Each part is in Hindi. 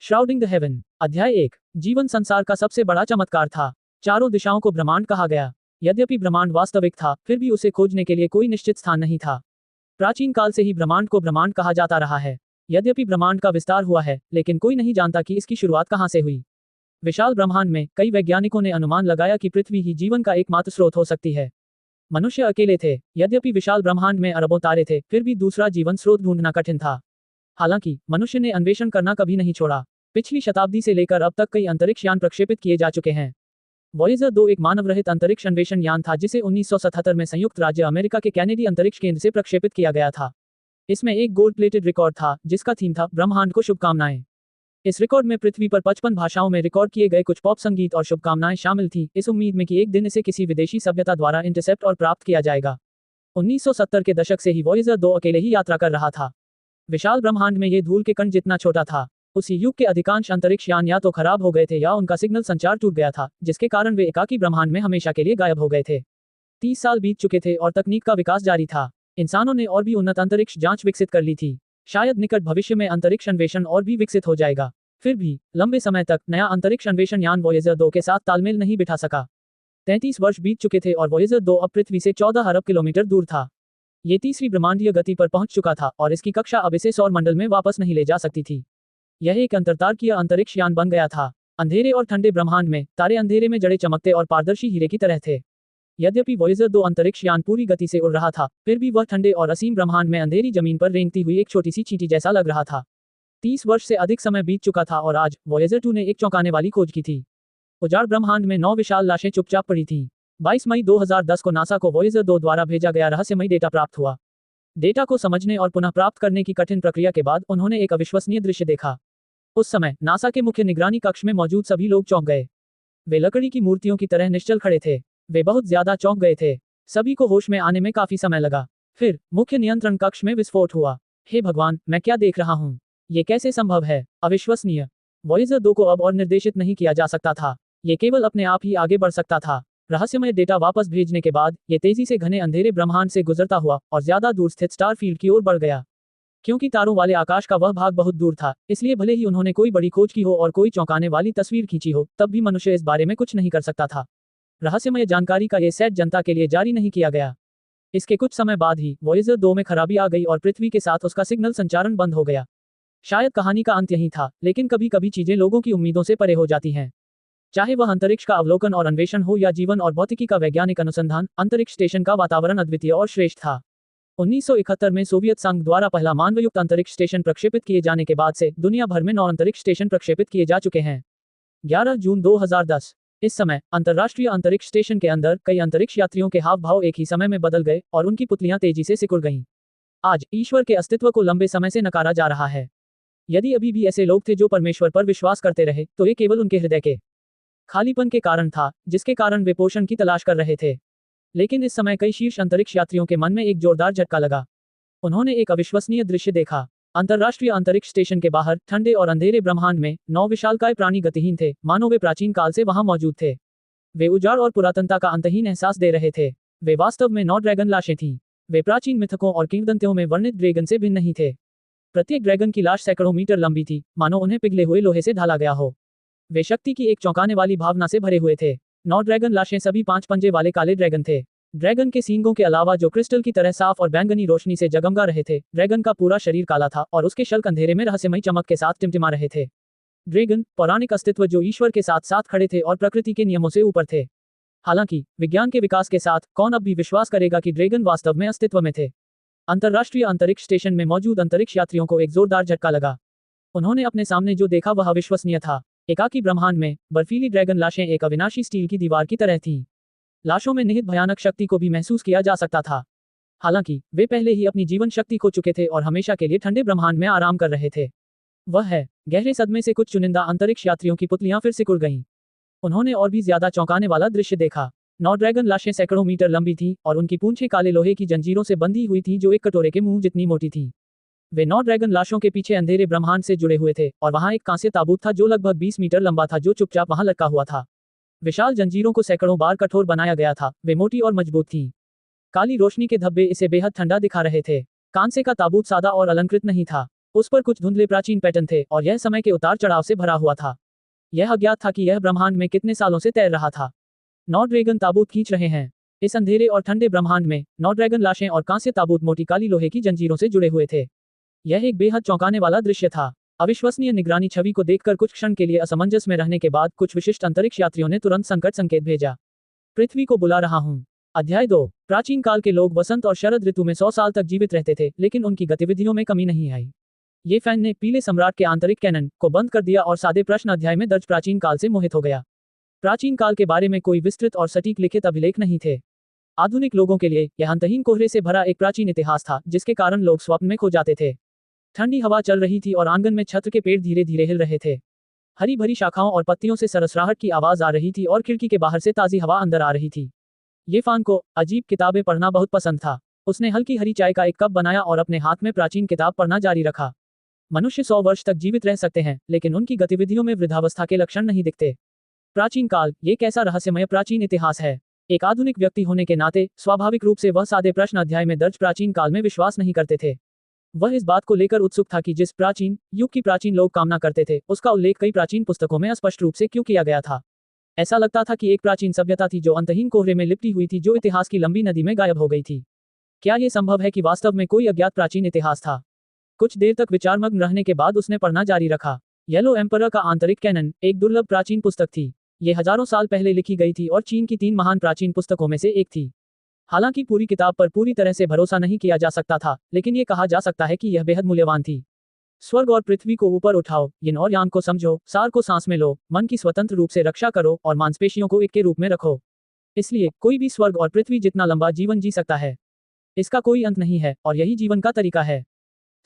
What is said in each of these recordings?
श्राउडिंग द हेवन। अध्याय 1। जीवन संसार का सबसे बड़ा चमत्कार था। चारों दिशाओं को ब्रह्मांड कहा गया। यद्यपि ब्रह्मांड वास्तविक था, फिर भी उसे खोजने के लिए कोई निश्चित स्थान नहीं था। प्राचीन काल से ही ब्रह्मांड को ब्रह्मांड कहा जाता रहा है। यद्यपि ब्रह्मांड का विस्तार हुआ है, लेकिन कोई नहीं जानता कि इसकी शुरुआत कहाँ से हुई। विशाल ब्रह्मांड में कई वैज्ञानिकों ने अनुमान लगाया कि पृथ्वी ही जीवन का एकमात्र स्रोत हो सकती है। मनुष्य अकेले थे। यद्यपि विशाल ब्रह्मांड में अरबों तारे थे, फिर भी दूसरा जीवन स्रोत ढूंढना कठिन था। हालांकि मनुष्य ने अन्वेषण करना कभी नहीं छोड़ा। पिछली शताब्दी से लेकर अब तक कई अंतरिक्ष यान प्रक्षेपित किए जा चुके हैं। वॉयेजर 2 एक मानवरहित अंतरिक्ष अन्वेषण यान था जिसे 1977 में संयुक्त राज्य अमेरिका के कैनेडी अंतरिक्ष केंद्र से प्रक्षेपित किया गया था। इसमें एक गोल्ड प्लेटेड रिकॉर्ड था जिसका थीम था ब्रह्मांड को शुभकामनाएं। इस रिकॉर्ड में पृथ्वी पर 55 भाषाओं में रिकॉर्ड किए गए कुछ पॉप संगीत और शुभकामनाएं शामिल थी, इस उम्मीद में कि एक दिन इसे किसी विदेशी सभ्यता द्वारा इंटरसेप्ट और प्राप्त किया जाएगा। 1970 के दशक से ही वॉयेजर 2 अकेले ही यात्रा कर रहा था। विशाल ब्रह्मांड में ये धूल के कण जितना छोटा था। उसी युग के अधिकांश अंतरिक्ष यान या तो खराब हो गए थे या उनका सिग्नल संचार टूट गया था, जिसके कारण वे एकाकी ब्रह्मांड में हमेशा के लिए गायब हो गए थे। 30 साल बीत चुके थे और तकनीक का विकास जारी था। इंसानों ने और भी उन्नत अंतरिक्ष जांच विकसित कर ली थी। शायद निकट भविष्य में अंतरिक्ष अन्वेषण और भी विकसित हो जाएगा। फिर भी लंबे समय तक नया अंतरिक्ष अन्वेषण यान वॉयेजर 2 के साथ तालमेल नहीं बिठा सका। 33 वर्ष बीत चुके थे और वॉयेजर 2 अब पृथ्वी से 14 अरब किलोमीटर दूर था। ये तीसरी ब्रह्मांडीय गति पर पहुंच चुका था और इसकी कक्षा अब इसे सौर मंडल में वापस नहीं ले जा सकती थी। यह एक अंतरतारकीय अंतरिक्ष यान बन गया था। अंधेरे और ठंडे ब्रह्मांड में तारे अंधेरे में जड़े चमकते और पारदर्शी हीरे की तरह थे। यद्यपि वॉयेजर 2 अंतरिक्ष यान पूरी गति से उड़ रहा था, फिर भी वह ठंडे और असीम ब्रह्मांड में अंधेरी जमीन पर रेंगती हुई एक छोटी सी चींटी जैसा लग रहा था। 30 वर्ष से अधिक समय बीत चुका था और आज वॉयेजर 2 ने एक चौंकाने वाली खोज की थी। उजाड़ ब्रह्मांड में 9 विशाल लाशें चुपचाप पड़ी थीं। 22 मई 2010 को नासा को वॉयेजर 2 द्वारा भेजा गया रहस्यमयी डेटा प्राप्त हुआ। डेटा को समझने और पुनः प्राप्त करने की कठिन प्रक्रिया के बाद उन्होंने एक अविश्वसनीय दृश्य देखा। उस समय नासा के मुख्य निगरानी कक्ष में मौजूद सभी लोग चौंक गए। वे लकड़ी की मूर्तियों की तरह निश्चल खड़े थे। वे बहुत ज्यादा चौंक गए थे। सभी को होश में आने में काफी समय लगा। फिर मुख्य नियंत्रण कक्ष में विस्फोट हुआ। हे भगवान, मैं क्या देख रहा हूँ? ये कैसे संभव है? अविश्वसनीय। वॉयेजर 2 को अब और निर्देशित नहीं किया जा सकता था। ये केवल अपने आप ही आगे बढ़ सकता था। रहस्यमय डेटा वापस भेजने के बाद ये तेजी से घने अंधेरे ब्रह्मांड से गुजरता हुआ और ज्यादा दूर स्थित स्टार फील्ड की ओर बढ़ गया। क्योंकि तारों वाले आकाश का वह भाग बहुत दूर था, इसलिए भले ही उन्होंने कोई बड़ी खोज की हो और कोई चौंकाने वाली तस्वीर खींची हो, तब भी मनुष्य इस बारे में कुछ नहीं कर सकता था। रहस्यमय जानकारी का ये सेट जनता के लिए जारी नहीं किया गया। इसके कुछ समय बाद ही वॉयेजर 2 में खराबी आ गई और पृथ्वी के साथ उसका सिग्नल संचारण बंद हो गया। शायद कहानी का अंत यही था, लेकिन कभी कभी चीजें लोगों की उम्मीदों से परे हो जाती हैं। चाहे वह अंतरिक्ष का अवलोकन और अन्वेषण हो या जीवन और भौतिकी का वैज्ञानिक अनुसंधान, अंतरिक्ष स्टेशन का वातावरण अद्वितीय और श्रेष्ठ था। 1971 में सोवियत संघ द्वारा पहला मानवयुक्त अंतरिक्ष स्टेशन प्रक्षेपित किए जाने के बाद से दुनिया भर में 9 अंतरिक्ष स्टेशन प्रक्षेपित किए जा चुके हैं। 11 जून 2010। इस समय अंतर्राष्ट्रीय अंतरिक्ष स्टेशन के अंदर कई अंतरिक्ष यात्रियों के हाव भाव एक ही समय में बदल गए और उनकी पुतलियां तेजी से सिकुड़ गईं। आज ईश्वर के अस्तित्व को लंबे समय से नकारा जा रहा है। यदि अभी भी ऐसे लोग थे जो परमेश्वर पर विश्वास करते रहे, तो ये केवल उनके हृदय के खालीपन के कारण था, जिसके कारण वे पोषण की तलाश कर रहे थे। लेकिन इस समय कई शीर्ष अंतरिक्ष यात्रियों के मन में एक जोरदार झटका लगा। उन्होंने एक अविश्वसनीय दृश्य देखा। अंतर्राष्ट्रीय अंतरिक्ष स्टेशन के बाहर ठंडे और अंधेरे ब्रह्मांड में 9 विशालकाय प्राणी गतिहीन थे, मानो वे प्राचीन काल से वहां मौजूद थे। वे उजाड़ और पुरातनता का अंतहीन एहसास दे रहे थे। वे वास्तव में 9 ड्रैगन लाशें थीं। वे प्राचीन मिथकों और किंवदंतियों में वर्णित ड्रैगन से भिन्न नहीं थे। प्रत्येक ड्रैगन की लाश सैकड़ों मीटर लंबी थी, मानो उन्हें पिघले हुए लोहे से ढाला गया हो। वे शक्ति की एक चौंकाने वाली भावना से भरे हुए थे। 9 ड्रैगन लाशें सभी 5 पंजे वाले काले ड्रैगन थे। ड्रैगन के सींगों के अलावा जो क्रिस्टल की तरह साफ और बैंगनी रोशनी से जगमगा रहे थे, ड्रैगन का पूरा शरीर काला था और उसके शल्क अंधेरे में रहस्यमयी चमक के साथ टिमटिमा रहे थे। ड्रैगन पौराणिक अस्तित्व जो ईश्वर के साथ साथ खड़े थे और प्रकृति के नियमों से ऊपर थे। हालांकि विज्ञान के विकास के साथ कौन अब भी विश्वास करेगा कि ड्रैगन वास्तव में अस्तित्व में थे? अंतर्राष्ट्रीय अंतरिक्ष स्टेशन में मौजूद अंतरिक्ष यात्रियों को एक जोरदार झटका लगा। उन्होंने अपने सामने जो देखा वह अविश्वसनीय था। एकाकी ब्रह्मांड में बर्फीली ड्रैगन लाशें एक अविनाशी स्टील की दीवार की तरह थीं। लाशों में निहित भयानक शक्ति को भी महसूस किया जा सकता था। हालांकि वे पहले ही अपनी जीवन शक्ति खो चुके थे और हमेशा के लिए ठंडे ब्रह्मांड में आराम कर रहे थे। वह है गहरे सदमे से कुछ चुनिंदा अंतरिक्ष यात्रियों की पुतलियां फिर सिकुड़ गईं। उन्होंने और भी ज्यादा चौंकाने वाला दृश्य देखा। 9 ड्रैगन लाशें सैकड़ों मीटर लंबी थीं और उनकी पूंछें काले लोहे की जंजीरों से बंधी हुई थीं जो एक कटोरे के मुंह जितनी मोटी थीं। वे 9 ड्रैगन लाशों के पीछे अंधेरे ब्रह्मांड से जुड़े हुए थे और वहां एक कांस्य ताबूत था जो लगभग 20 मीटर लंबा था, जो चुपचाप वहां लटका हुआ था। विशाल जंजीरों को सैकड़ों बार कठोर बनाया गया था। वे मोटी और मजबूत थीं। काली रोशनी के धब्बे इसे बेहद ठंडा दिखा रहे थे। कांसे का ताबूत सादा और अलंकृत नहीं था। उस पर कुछ धुंधले प्राचीन पैटर्न थे और यह समय के उतार चढ़ाव से भरा हुआ था। यह अज्ञात था कि यह ब्रह्मांड में कितने सालों से तैर रहा था। 9 ड्रैगन ताबूत खींच रहे हैं। इस अंधेरे और ठंडे ब्रह्मांड में 9 ड्रैगन लाशें और कांस्य ताबूत मोटी काली लोहे की जंजीरों से जुड़े हुए थे। यह एक बेहद चौंकाने वाला दृश्य था। अविश्वसनीय निगरानी छवि को देखकर कुछ क्षण के लिए असमंजस में रहने के बाद कुछ विशिष्ट अंतरिक्ष यात्रियों ने तुरंत संकट संकेत भेजा। पृथ्वी को बुला रहा हूं। अध्याय 2। प्राचीन काल के लोग वसंत और शरद ऋतु में 100 साल तक जीवित रहते थे, लेकिन उनकी गतिविधियों में कमी नहीं आई। ये फैन ने पीले सम्राट के आंतरिक कैनन को बंद कर दिया और सादे प्रश्न अध्याय में दर्ज प्राचीन काल से मोहित हो गया। प्राचीन काल के बारे में कोई विस्तृत और सटीक लिखित अभिलेख नहीं थे। आधुनिक लोगों के लिए यह अंतहीन कोहरे से भरा एक प्राचीन इतिहास था, जिसके कारण लोग स्वप्न में खो जाते थे। ठंडी हवा चल रही थी और आंगन में छत्र के पेड़ धीरे धीरे हिल रहे थे। हरी भरी शाखाओं और पत्तियों से सरसराहट की आवाज आ रही थी और खिड़की के बाहर से ताजी हवा अंदर आ रही थी। ये फान को अजीब किताबें पढ़ना बहुत पसंद था। उसने हल्की हरी चाय का एक कप बनाया और अपने हाथ में प्राचीन किताब पढ़ना जारी रखा। मनुष्य 100 वर्ष तक जीवित रह सकते हैं, लेकिन उनकी गतिविधियों में वृद्धावस्था के लक्षण नहीं दिखते। प्राचीन काल, ये कैसा रहस्यमय प्राचीन इतिहास है। एक आधुनिक व्यक्ति होने के नाते स्वाभाविक रूप से वह सादे प्रश्न अध्याय में दर्ज प्राचीन काल में विश्वास नहीं करते थे। वह इस बात को लेकर उत्सुक था कि जिस प्राचीन युग की प्राचीन लोग कामना करते थे, उसका उल्लेख कई प्राचीन पुस्तकों में स्पष्ट रूप से क्यों किया गया था। ऐसा लगता था कि एक प्राचीन सभ्यता थी जो अंतहीन कोहरे में लिपटी हुई थी, जो इतिहास की लंबी नदी में गायब हो गई थी। क्या यह संभव है कि वास्तव में कोई अज्ञात प्राचीन इतिहास था? कुछ देर तक विचारमग्न रहने के बाद उसने पढ़ना जारी रखा। येलो एम्परर का आंतरिक कैनन एक दुर्लभ प्राचीन पुस्तक थी। ये हजारों साल पहले लिखी गई थी और चीन की 3 महान प्राचीन पुस्तकों में से एक थी। हालांकि पूरी किताब पर पूरी तरह से भरोसा नहीं किया जा सकता था, लेकिन ये कहा जा सकता है कि यह बेहद मूल्यवान थी। स्वर्ग और पृथ्वी को ऊपर उठाओ, यिन और यांग को समझो, सार को सांस में लो, मन की स्वतंत्र रूप से रक्षा करो और मांसपेशियों को एक के रूप में रखो। इसलिए कोई भी स्वर्ग और पृथ्वी जितना लंबा जीवन जी सकता है। इसका कोई अंत नहीं है और यही जीवन का तरीका है।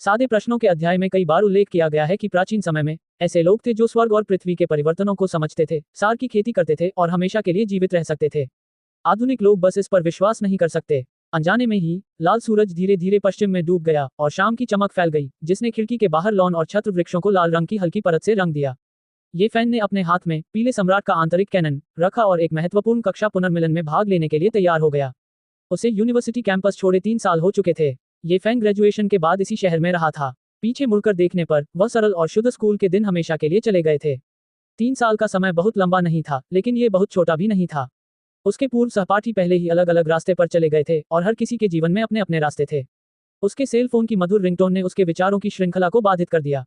सादे प्रश्नों के अध्याय में कई बार उल्लेख किया गया है कि प्राचीन समय में ऐसे लोग थे जो स्वर्ग और पृथ्वी के परिवर्तनों को समझते थे, सार की खेती करते थे और हमेशा के लिए जीवित रह सकते थे। आधुनिक लोग बस इस पर विश्वास नहीं कर सकते। अनजाने में ही लाल सूरज धीरे धीरे पश्चिम में डूब गया और शाम की चमक फैल गई, जिसने खिड़की के बाहर लॉन और छत्र वृक्षों को लाल रंग की हल्की परत से रंग दिया। ये फैन ने अपने हाथ में पीले सम्राट का आंतरिक कैनन रखा और एक महत्वपूर्ण कक्षा पुनर्मिलन में भाग लेने के लिए तैयार हो गया। उसे यूनिवर्सिटी कैंपस छोड़े 3 साल हो चुके थे। ये फैन ग्रेजुएशन के बाद इसी शहर में रहा था। पीछे मुड़कर देखने पर वह सरल और शुद्ध स्कूल के दिन हमेशा के लिए चले गए थे। 3 साल का समय बहुत लंबा नहीं था, लेकिन ये बहुत छोटा भी नहीं था। उसके पूर्व सहपाठी पहले ही अलग अलग रास्ते पर चले गए थे और हर किसी के जीवन में अपने अपने रास्ते थे। उसके सेल फोन की मधुर रिंगटोन ने उसके विचारों की श्रृंखला को बाधित कर दिया।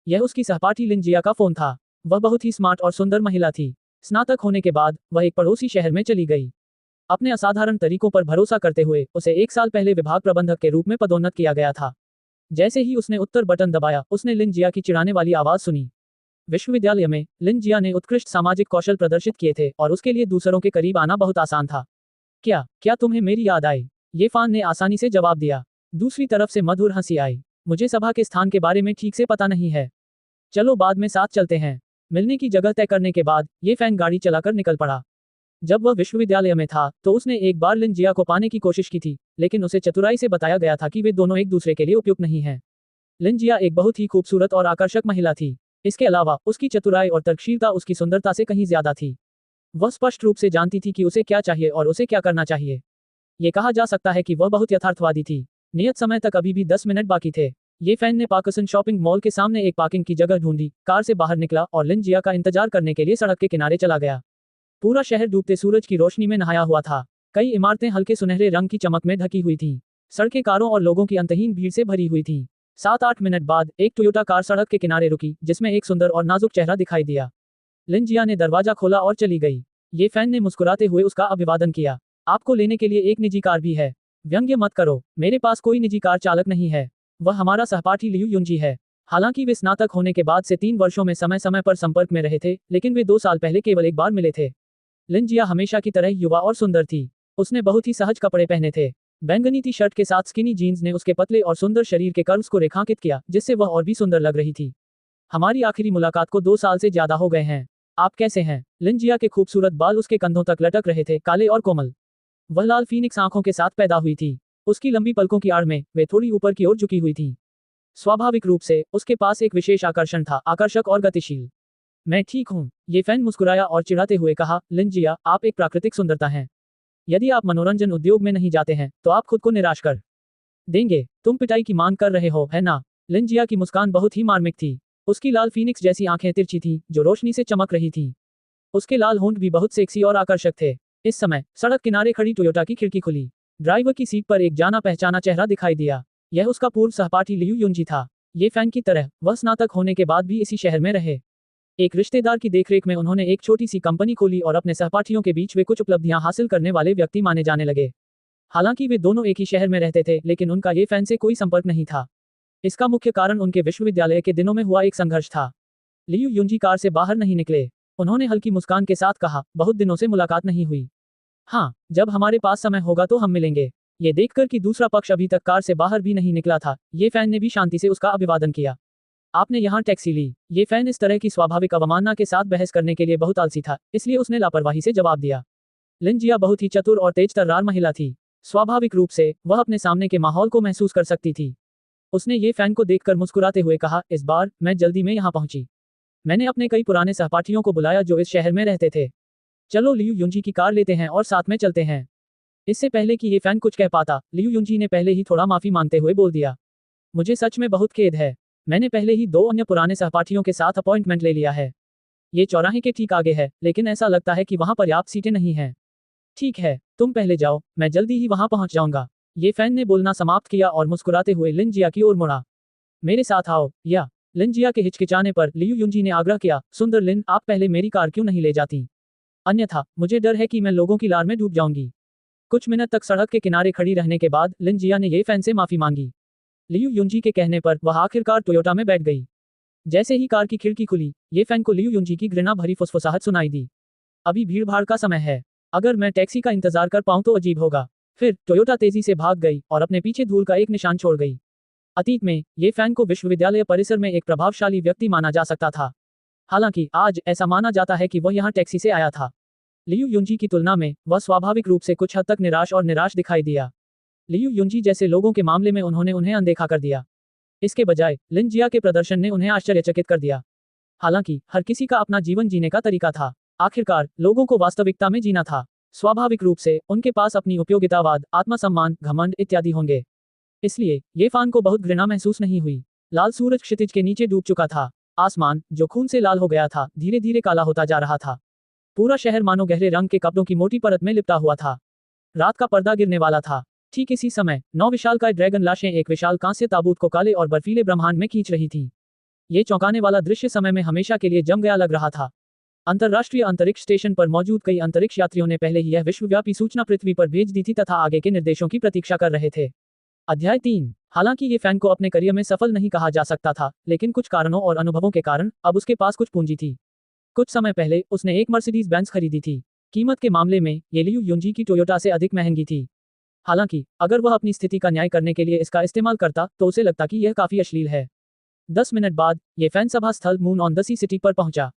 यह उसकी सहपाठी लिन जिया का फोन था। वह बहुत ही स्मार्ट और सुंदर महिला थी। स्नातक होने के बाद वह एक पड़ोसी शहर में चली गई। अपने असाधारण तरीकों पर भरोसा करते हुए उसे 1 साल पहले विभाग प्रबंधक के रूप में पदोन्नत किया गया था। जैसे ही उसने उत्तर बटन दबाया, उसने लिन जिया की चिढ़ाने वाली आवाज सुनी। विश्वविद्यालय में लिन जिया ने उत्कृष्ट सामाजिक कौशल प्रदर्शित किए थे और उसके लिए दूसरों के करीब आना बहुत आसान था। क्या तुम्हें मेरी याद आई? ये फान ने आसानी से जवाब दिया। दूसरी तरफ से मधुर हंसी आई। मुझे सभा के स्थान के बारे में ठीक से पता नहीं है। चलो बाद में साथ चलते हैं। मिलने की जगह तय करने के बाद ये फैन गाड़ी चलाकर निकल पड़ा। जब वह विश्वविद्यालय में था तो उसने एक बार लिन जिया को पाने की कोशिश की थी, लेकिन उसे चतुराई से बताया गया था कि वे दोनों एक दूसरे के लिए उपयुक्त नहीं हैं। लिन जिया एक बहुत ही खूबसूरत और आकर्षक महिला थी। इसके अलावा उसकी चतुराई और तर्कशीलता उसकी सुंदरता से कहीं ज्यादा थी। वह स्पष्ट रूप से जानती थी कि उसे क्या चाहिए और उसे क्या करना चाहिए। ये कहा जा सकता है कि वह बहुत यथार्थवादी थी। नियत समय तक अभी भी 10 मिनट बाकी थे। ये फैन ने पार्किंसन शॉपिंग मॉल के सामने एक पार्किंग की जगह ढूंढी, कार से बाहर निकला और लिन जिया का इंतजार करने के लिए सड़क के किनारे चला गया। पूरा शहर डूबते सूरज की रोशनी में नहाया हुआ था। कई इमारतें हल्के सुनहरे रंग की चमक में ढकी हुई थीं। सड़कें कारों और लोगों की अंतहीन भीड़ से भरी हुई थीं। 7-8 मिनट बाद एक टोयोटा कार सड़क के किनारे रुकी, जिसमें एक सुंदर और नाजुक चेहरा दिखाई दिया। लिन जिया ने दरवाजा खोला और चली गई। ये फैन ने मुस्कुराते हुए उसका अभिवादन किया। आपको लेने के लिए एक निजी कार भी है। व्यंग्य मत करो, मेरे पास कोई निजी कार चालक नहीं है। वह हमारा सहपाठी लियू युंजी है। हालांकि वे स्नातक होने के बाद से 3 वर्षों में समय समय पर संपर्क में रहे थे, लेकिन वे 2 साल पहले केवल एक बार मिले थे। लिन जिया हमेशा की तरह युवा और सुंदर थी। उसने बहुत ही सहज कपड़े पहने थे। बैंगनी टी शर्ट के साथ स्किनी जीन्स ने उसके पतले और सुंदर शरीर के कर्व्स को रेखांकित किया, जिससे वह और भी सुंदर लग रही थी। हमारी आखिरी मुलाकात को 2 साल से ज्यादा हो गए हैं। आप कैसे हैं? लिन जिया के खूबसूरत बाल उसके कंधों तक लटक रहे थे, काले और कोमल। वह लाल फीनिक्स आंखों के साथ पैदा हुई थी। उसकी लंबी पलकों की आड़ में वे थोड़ी ऊपर की ओर झुकी हुई थी। स्वाभाविक रूप से उसके पास एक विशेष आकर्षण था, आकर्षक और गतिशील। मैं ठीक हूँ, ये फैन मुस्कुराया और चिढ़ाते हुए कहा। लिन जिया, आप एक प्राकृतिक सुंदरता हैं। यदि आप मनोरंजन उद्योग में नहीं जाते हैं तो आप खुद को निराश कर देंगे। तुम पिटाई की मांग कर रहे हो, है ना? लिन जिया की मुस्कान बहुत ही मार्मिक थी। उसकी लाल फीनिक्स जैसी आंखें तिरछी थीं, जो रोशनी से चमक रही थीं। उसके लाल होंठ भी बहुत सेक्सी और आकर्षक थे। इस समय सड़क किनारे खड़ी टोयोटा की खिड़की खुली। ड्राइवर की सीट पर एक जाना पहचाना चेहरा दिखाई दिया। यह उसका पूर्व सहपाठी लियू युंजी था। ये फैन की तरह वह स्नातक होने के बाद भी इसी शहर में रहे। एक रिश्तेदार की देखरेख में उन्होंने एक छोटी सी कंपनी खोली और अपने सहपाठियों के बीच वे कुछ उपलब्धियां हासिल करने वाले व्यक्ति माने जाने लगे। हालांकि वे दोनों एक ही शहर में रहते थे, लेकिन उनका ये फैन से कोई संपर्क नहीं था। इसका मुख्य कारण उनके विश्वविद्यालय के दिनों में हुआ एक संघर्ष था। लियू युंजी कार से बाहर नहीं निकले। उन्होंने हल्की मुस्कान के साथ कहा, बहुत दिनों से मुलाकात नहीं हुई। हाँ, जब हमारे पास समय होगा तो हम मिलेंगे। ये देखकर कि दूसरा पक्ष अभी तक कार से बाहर भी नहीं निकला था, ये फैन ने भी शांति से उसका अभिवादन किया। आपने यहाँ टैक्सी ली। ये फैन इस तरह की स्वाभाविक अवमानना के साथ बहस करने के लिए बहुत आलसी था, इसलिए उसने लापरवाही से जवाब दिया। लिन जिया बहुत ही चतुर और तेज तर्रार महिला थी। स्वाभाविक रूप से वह अपने सामने के माहौल को महसूस कर सकती थी। उसने ये फैन को देखकर मुस्कुराते हुए कहा, इस बार मैं जल्दी में यहाँ पहुंची। मैंने अपने कई पुराने सहपाठियों को बुलाया जो इस शहर में रहते थे। चलो लियू युंजी की कार लेते हैं और साथ में चलते हैं। इससे पहले कि ये फैन कुछ कह पाता, लियू युंजी ने पहले ही थोड़ा माफी मांगते हुए बोल दिया, मुझे सच में बहुत खेद है। मैंने पहले ही 2 अन्य पुराने सहपाठियों के साथ अपॉइंटमेंट ले लिया है। ये चौराहे के ठीक आगे है, लेकिन ऐसा लगता है कि वहां पर्याप्त सीटें नहीं हैं। ठीक है, तुम पहले जाओ, मैं जल्दी ही वहां पहुंच जाऊंगा। ये फैन ने बोलना समाप्त किया और मुस्कुराते हुए लिन जिया की ओर मुड़ा। मेरे साथ आओ। या लिन जिया के हिचकिचाने पर लियू युंजी ने आग्रह किया, सुंदर लिन, आप पहले मेरी कार क्यों नहीं ले जाती? अन्यथा मुझे डर है कि मैं लोगों की लार में डूब जाऊंगी। कुछ मिनट तक सड़क के किनारे खड़ी रहने के बाद लिन जिया ने ये फैन से माफी मांगी। लियू युंजी के कहने पर वह आखिरकार टोयोटा में बैठ गई। जैसे ही कार की खिड़की खुली, ये फैन को लियू युंजी की घृणा भरी फुसफुसाहट सुनाई दी। अभी भीड़ भाड़ का समय है। अगर मैं टैक्सी का इंतजार कर पाऊं तो अजीब होगा। फिर टोयोटा तेजी से भाग गई और अपने पीछे धूल का एक निशान छोड़ गई। अतीत में ये फैन को विश्वविद्यालय परिसर में एक प्रभावशाली व्यक्ति माना जा सकता था। हालांकि आज ऐसा माना जाता है कि वह यहाँ टैक्सी से आया था। लियू युंजी की तुलना में वह स्वाभाविक रूप से कुछ हद तक निराश दिखाई दिया। लियू युंजी जैसे लोगों के मामले में उन्होंने उन्हें अनदेखा कर दिया। इसके बजाय लिन जिया के प्रदर्शन ने उन्हें आश्चर्यचकित कर दिया। हालांकि हर किसी का अपना जीवन जीने का तरीका था। आखिरकार लोगों को वास्तविकता में जीना था। स्वाभाविक रूप से उनके पास अपनी उपयोगितावाद, आत्मसम्मान, घमंड इत्यादि होंगे। इसलिए ये फैन को बहुत घृणा महसूस नहीं हुई। लाल सूरज क्षितिज के नीचे डूब चुका था। आसमान, जो खून से लाल हो गया था, धीरे धीरे काला होता जा रहा था। पूरा शहर मानो गहरे रंग के कपड़ों की मोटी परत में लिपटा हुआ था। रात का पर्दा गिरने वाला था। ठीक इसी समय 9 विशालकाय ड्रैगन लाशें एक विशाल कांस्य ताबूत को काले और बर्फीले ब्रह्मांड में खींच रही थी। ये चौंकाने वाला दृश्य समय में हमेशा के लिए जम गया लग रहा था। अंतर्राष्ट्रीय अंतरिक्ष स्टेशन पर मौजूद कई अंतरिक्ष यात्रियों ने पहले ही यह विश्वव्यापी सूचना पृथ्वी पर भेज दी थी तथा आगे के निर्देशों की प्रतीक्षा कर रहे थे। अध्याय 3। हालांकि ये फैन को अपने करियर में सफल नहीं कहा जा सकता था, लेकिन कुछ कारणों और अनुभवों के कारण अब उसके पास कुछ पूंजी थी। कुछ समय पहले उसने एक मर्सिडीज बेंज खरीदी थी। कीमत के मामले में ये लियू युंजी की टोयोटा से अधिक महंगी थी। हालांकि अगर वह अपनी स्थिति का न्याय करने के लिए इसका इस्तेमाल करता तो उसे लगता कि यह काफी अश्लील है। 10 मिनट बाद ये फैन सभा स्थल Moon on the Sea City पर पहुंचा।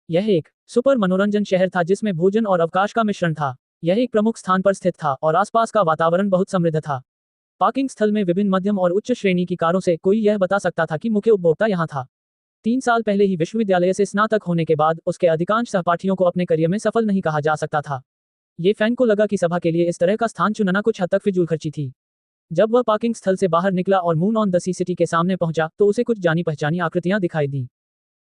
यह एक सुपर मनोरंजन शहर था जिसमें भोजन और अवकाश का मिश्रण था। यह एक प्रमुख स्थान पर स्थित था और आसपास का वातावरण बहुत समृद्ध था। पार्किंग स्थल में विभिन्न मध्यम और उच्च श्रेणी की कारों से कोई यह बता सकता था कि मुख्य उपभोक्ता यहाँ था। 3 साल पहले ही विश्वविद्यालय से स्नातक होने के बाद उसके अधिकांश सहपाठियों को अपने करियर में सफल नहीं कहा जा सकता था। ये फैन को लगा कि सभा के लिए इस तरह का स्थान चुनना कुछ हद तक फिजूल खर्ची थी। जब वह पार्किंग स्थल से बाहर निकला और Moon on the Sea City के सामने पहुंचा तो उसे कुछ जानी पहचानी आकृतियां दिखाई दी।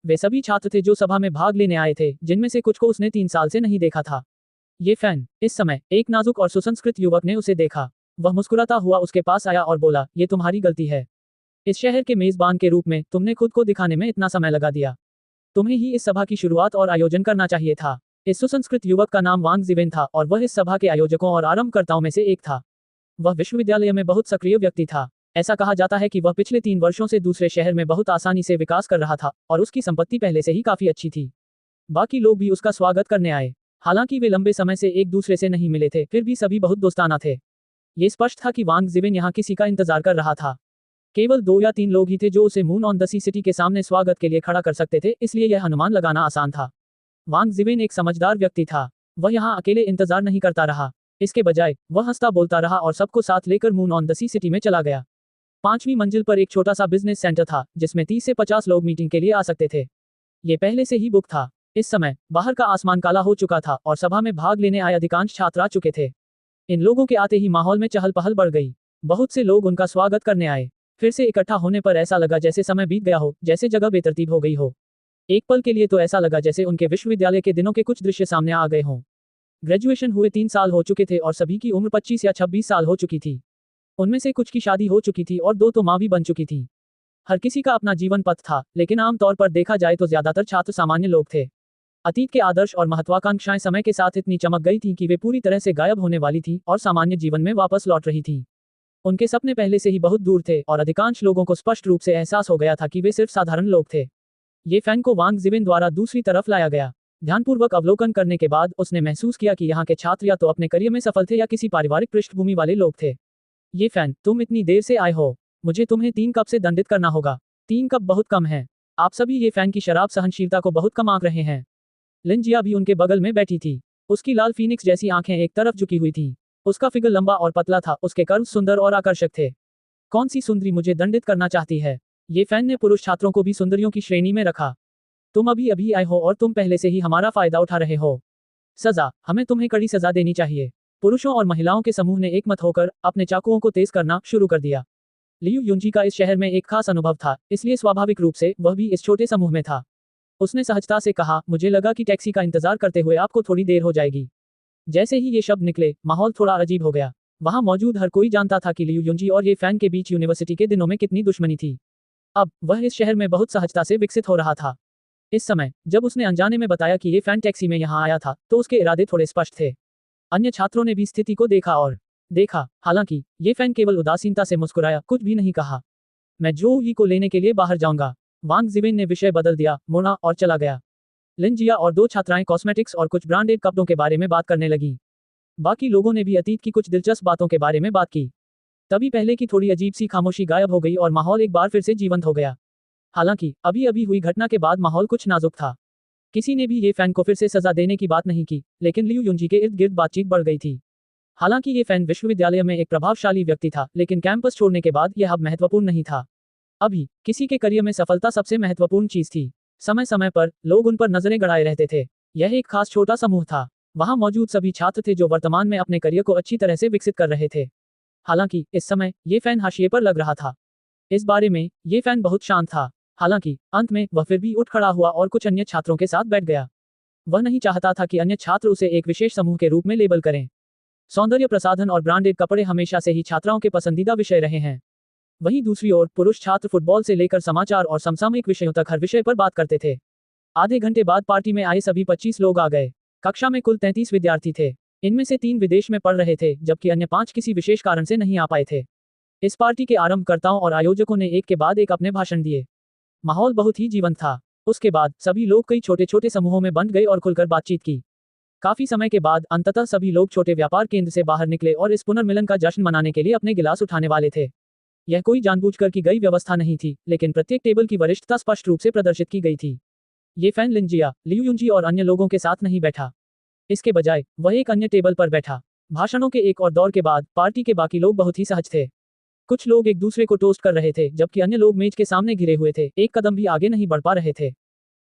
वे सभी छात्र थे जो सभा में भाग लेने आए थे, जिनमें से कुछ को उसने 3 साल से नहीं देखा था। ये फैन इस समय एक नाजुक और सुसंस्कृत युवक ने उसे देखा। वह मुस्कुराता हुआ उसके पास आया और बोला, ये तुम्हारी गलती है। इस शहर के मेजबान के रूप में तुमने खुद को दिखाने में इतना समय लगा दिया। तुम्हें ही इस सभा की शुरुआत और आयोजन करना चाहिए था। इस सुसंस्कृत युवक का नाम वांग जिवेन था और वह इस सभा के आयोजकों और आरंभकर्ताओं में से एक था। वह विश्वविद्यालय में बहुत सक्रिय व्यक्ति था। ऐसा कहा जाता है कि वह पिछले 3 वर्षों से दूसरे शहर में बहुत आसानी से विकास कर रहा था और उसकी संपत्ति पहले से ही काफी अच्छी थी। बाकी लोग भी उसका स्वागत करने आए। हालांकि वे लंबे समय से एक दूसरे से नहीं मिले थे, फिर भी सभी बहुत दोस्ताना थे। ये स्पष्ट था कि वांग जिवेन यहाँ किसी का इंतजार कर रहा था। केवल 2 या 3 लोग ही थे जो उसे Moon on the Sea City के सामने स्वागत के लिए खड़ा कर सकते थे, इसलिए यह अनुमान लगाना आसान था। वांग जिवेन एक समझदार व्यक्ति था। वह यहाँ अकेले इंतजार नहीं करता रहा। इसके बजाय वह हंसता बोलता रहा और सबको साथ लेकर Moon on the Sea City में चला गया। 5वीं मंजिल पर एक छोटा सा बिजनेस सेंटर था जिसमें 30 से 50 लोग मीटिंग के लिए आ सकते थे। ये पहले से ही बुक था। इस समय बाहर का आसमान काला हो चुका था और सभा में भाग लेने आए अधिकांश छात्र आ चुके थे। इन लोगों के आते ही माहौल में चहल पहल बढ़ गई। बहुत से लोग उनका स्वागत करने आए। फिर से इकट्ठा होने पर ऐसा लगा जैसे समय बीत गया हो, जैसे जगह बेतरतीब हो गई हो। एक पल के लिए तो ऐसा लगा जैसे उनके विश्वविद्यालय के दिनों के कुछ दृश्य सामने आ गए हों। ग्रेजुएशन हुए 3 साल हो चुके थे और सभी की उम्र 25 या 26 साल हो चुकी थी। उनमें से कुछ की शादी हो चुकी थी और 2 तो माँ भी बन चुकी थी। हर किसी का अपना जीवन पथ था, लेकिन आमतौर पर देखा जाए तो ज्यादातर छात्र सामान्य लोग थे। अतीत के आदर्श और महत्वाकांक्षाएं समय के साथ इतनी चमक गई थी कि वे पूरी तरह से गायब होने वाली थी और सामान्य जीवन में वापस लौट रही थी। उनके सपने पहले से ही बहुत दूर थे और अधिकांश लोगों को स्पष्ट रूप से एहसास हो गया था कि वे सिर्फ साधारण लोग थे। ये फैन को वांग जिवेन द्वारा दूसरी तरफ लाया गया। ध्यानपूर्वक अवलोकन करने के बाद उसने महसूस किया कि यहाँ के छात्र या तो अपने करियर में सफल थे या किसी पारिवारिक पृष्ठभूमि वाले लोग थे। ये फैन, तुम इतनी देर से आए हो। मुझे तुम्हें 3 कप से दंडित करना होगा। 3 कप बहुत कम है। आप सभी ये फैन की शराब सहनशीलता को बहुत कम आंक रहे हैं। लिंजिया भी उनके बगल में बैठी थी। उसकी लाल फीनिक्स जैसी आंखें एक तरफ झुकी हुई थी। उसका फिगर लंबा और पतला था, उसके कर्व सुंदर और आकर्षक थे। कौन सी सुंदरी मुझे दंडित करना चाहती है? ये फैन ने पुरुष छात्रों को भी सुंदरियों की श्रेणी में रखा। तुम अभी अभी आए हो और तुम पहले से ही हमारा फायदा उठा रहे हो। सजा, हमें तुम्हें कड़ी सजा देनी चाहिए। पुरुषों और महिलाओं के समूह ने एकमत होकर अपने चाकुओं को तेज करना शुरू कर दिया। लियू युंजी का इस शहर में एक खास अनुभव था, इसलिए स्वाभाविक रूप से वह भी इस छोटे समूह में था। उसने सहजता से कहा, मुझे लगा कि टैक्सी का इंतजार करते हुए आपको थोड़ी देर हो जाएगी। जैसे ही ये शब्द निकले, माहौल थोड़ा अजीब हो गया। वहां मौजूद हर कोई जानता था कि लियू युंजी और ये फैन के बीच यूनिवर्सिटी के दिनों में कितनी दुश्मनी थी। अब वह इस शहर में बहुत सहजता से विकसित हो रहा था। इस समय जब उसने अनजाने में बताया कि ये फैन टैक्सी में यहाँ आया था, तो उसके इरादे थोड़े स्पष्ट थे। अन्य छात्रों ने भी स्थिति को देखा और देखा। हालांकि ये फैन केवल उदासीनता से मुस्कुराया, कुछ भी नहीं कहा। मैं जो ही को लेने के लिए बाहर जाऊंगा। वांग जिवेन ने विषय बदल दिया, मुड़ा और चला गया। लिंजिया और 2 छात्राएं कॉस्मेटिक्स और कुछ ब्रांडेड कपड़ों के बारे में बात करने लगी। बाकी लोगों ने भी अतीत की कुछ दिलचस्प बातों के बारे में बात की। तभी पहले की थोड़ी अजीब सी खामोशी गायब हो गई और माहौल एक बार फिर से जीवंत हो गया। हालांकि अभी अभी हुई घटना के बाद माहौल कुछ नाजुक था। किसी ने भी ये फैन को फिर से सजा देने की बात नहीं की, लेकिन लियू युंजी के इर्द गिर्द बातचीत बढ़ गई थी। हालांकि ये फैन विश्वविद्यालय में एक प्रभावशाली व्यक्ति था, लेकिन कैंपस छोड़ने के बाद यह अब महत्वपूर्ण नहीं था। अभी किसी के करियर में सफलता सबसे महत्वपूर्ण चीज थी। समय समय पर लोग उन पर नजरें गड़ाए रहते थे। यह एक खास छोटा समूह था। वहां मौजूद सभी छात्र थे जो वर्तमान में अपने करियर को अच्छी तरह से विकसित कर रहे थे। हालांकि इस समय ये फैन हाशिए पर लग रहा था। इस बारे में ये फैन बहुत शांत था। हालांकि अंत में वह फिर भी उठ खड़ा हुआ और कुछ अन्य छात्रों के साथ बैठ गया। वह नहीं चाहता था कि अन्य छात्र उसे एक विशेष समूह के रूप में लेबल करें। सौंदर्य प्रसाधन और ब्रांडेड कपड़े हमेशा से ही छात्राओं के पसंदीदा विषय रहे हैं। वहीं दूसरी ओर पुरुष छात्र फुटबॉल से लेकर समाचार और समसामयिक विषयों तक हर विषय पर बात करते थे। आधे घंटे बाद पार्टी में आए सभी 25 लोग आ गए। कक्षा में कुल 33 विद्यार्थी थे। इनमें से 3 विदेश में पढ़ रहे थे, जबकि अन्य 5 किसी विशेष कारण से नहीं आ पाए थे। इस पार्टी के आरंभकर्ताओं और आयोजकों ने एक के बाद एक अपने भाषण दिए। माहौल बहुत ही जीवंत था। उसके बाद सभी लोग कई छोटे छोटे समूहों में बंट गए और खुलकर बातचीत की। काफी समय के बाद अंततः सभी लोग छोटे व्यापार केंद्र से बाहर निकले और इस पुनर्मिलन का जश्न मनाने के लिए अपने गिलास उठाने वाले थे। यह कोई जानबूझकर की गई व्यवस्था नहीं थी, लेकिन प्रत्येक टेबल की वरिष्ठता स्पष्ट रूप से प्रदर्शित की गई थी। ये फैन लिंजिया, लियू युंजी और अन्य लोगों के साथ नहीं बैठा। इसके बजाय वह एक अन्य टेबल पर बैठा। भाषणों के एक और दौर के बाद पार्टी के बाकी लोग बहुत ही सहज थे। कुछ लोग एक दूसरे को टोस्ट कर रहे थे, जबकि अन्य लोग मेज के सामने घिरे हुए थे, एक कदम भी आगे नहीं बढ़ पा रहे थे।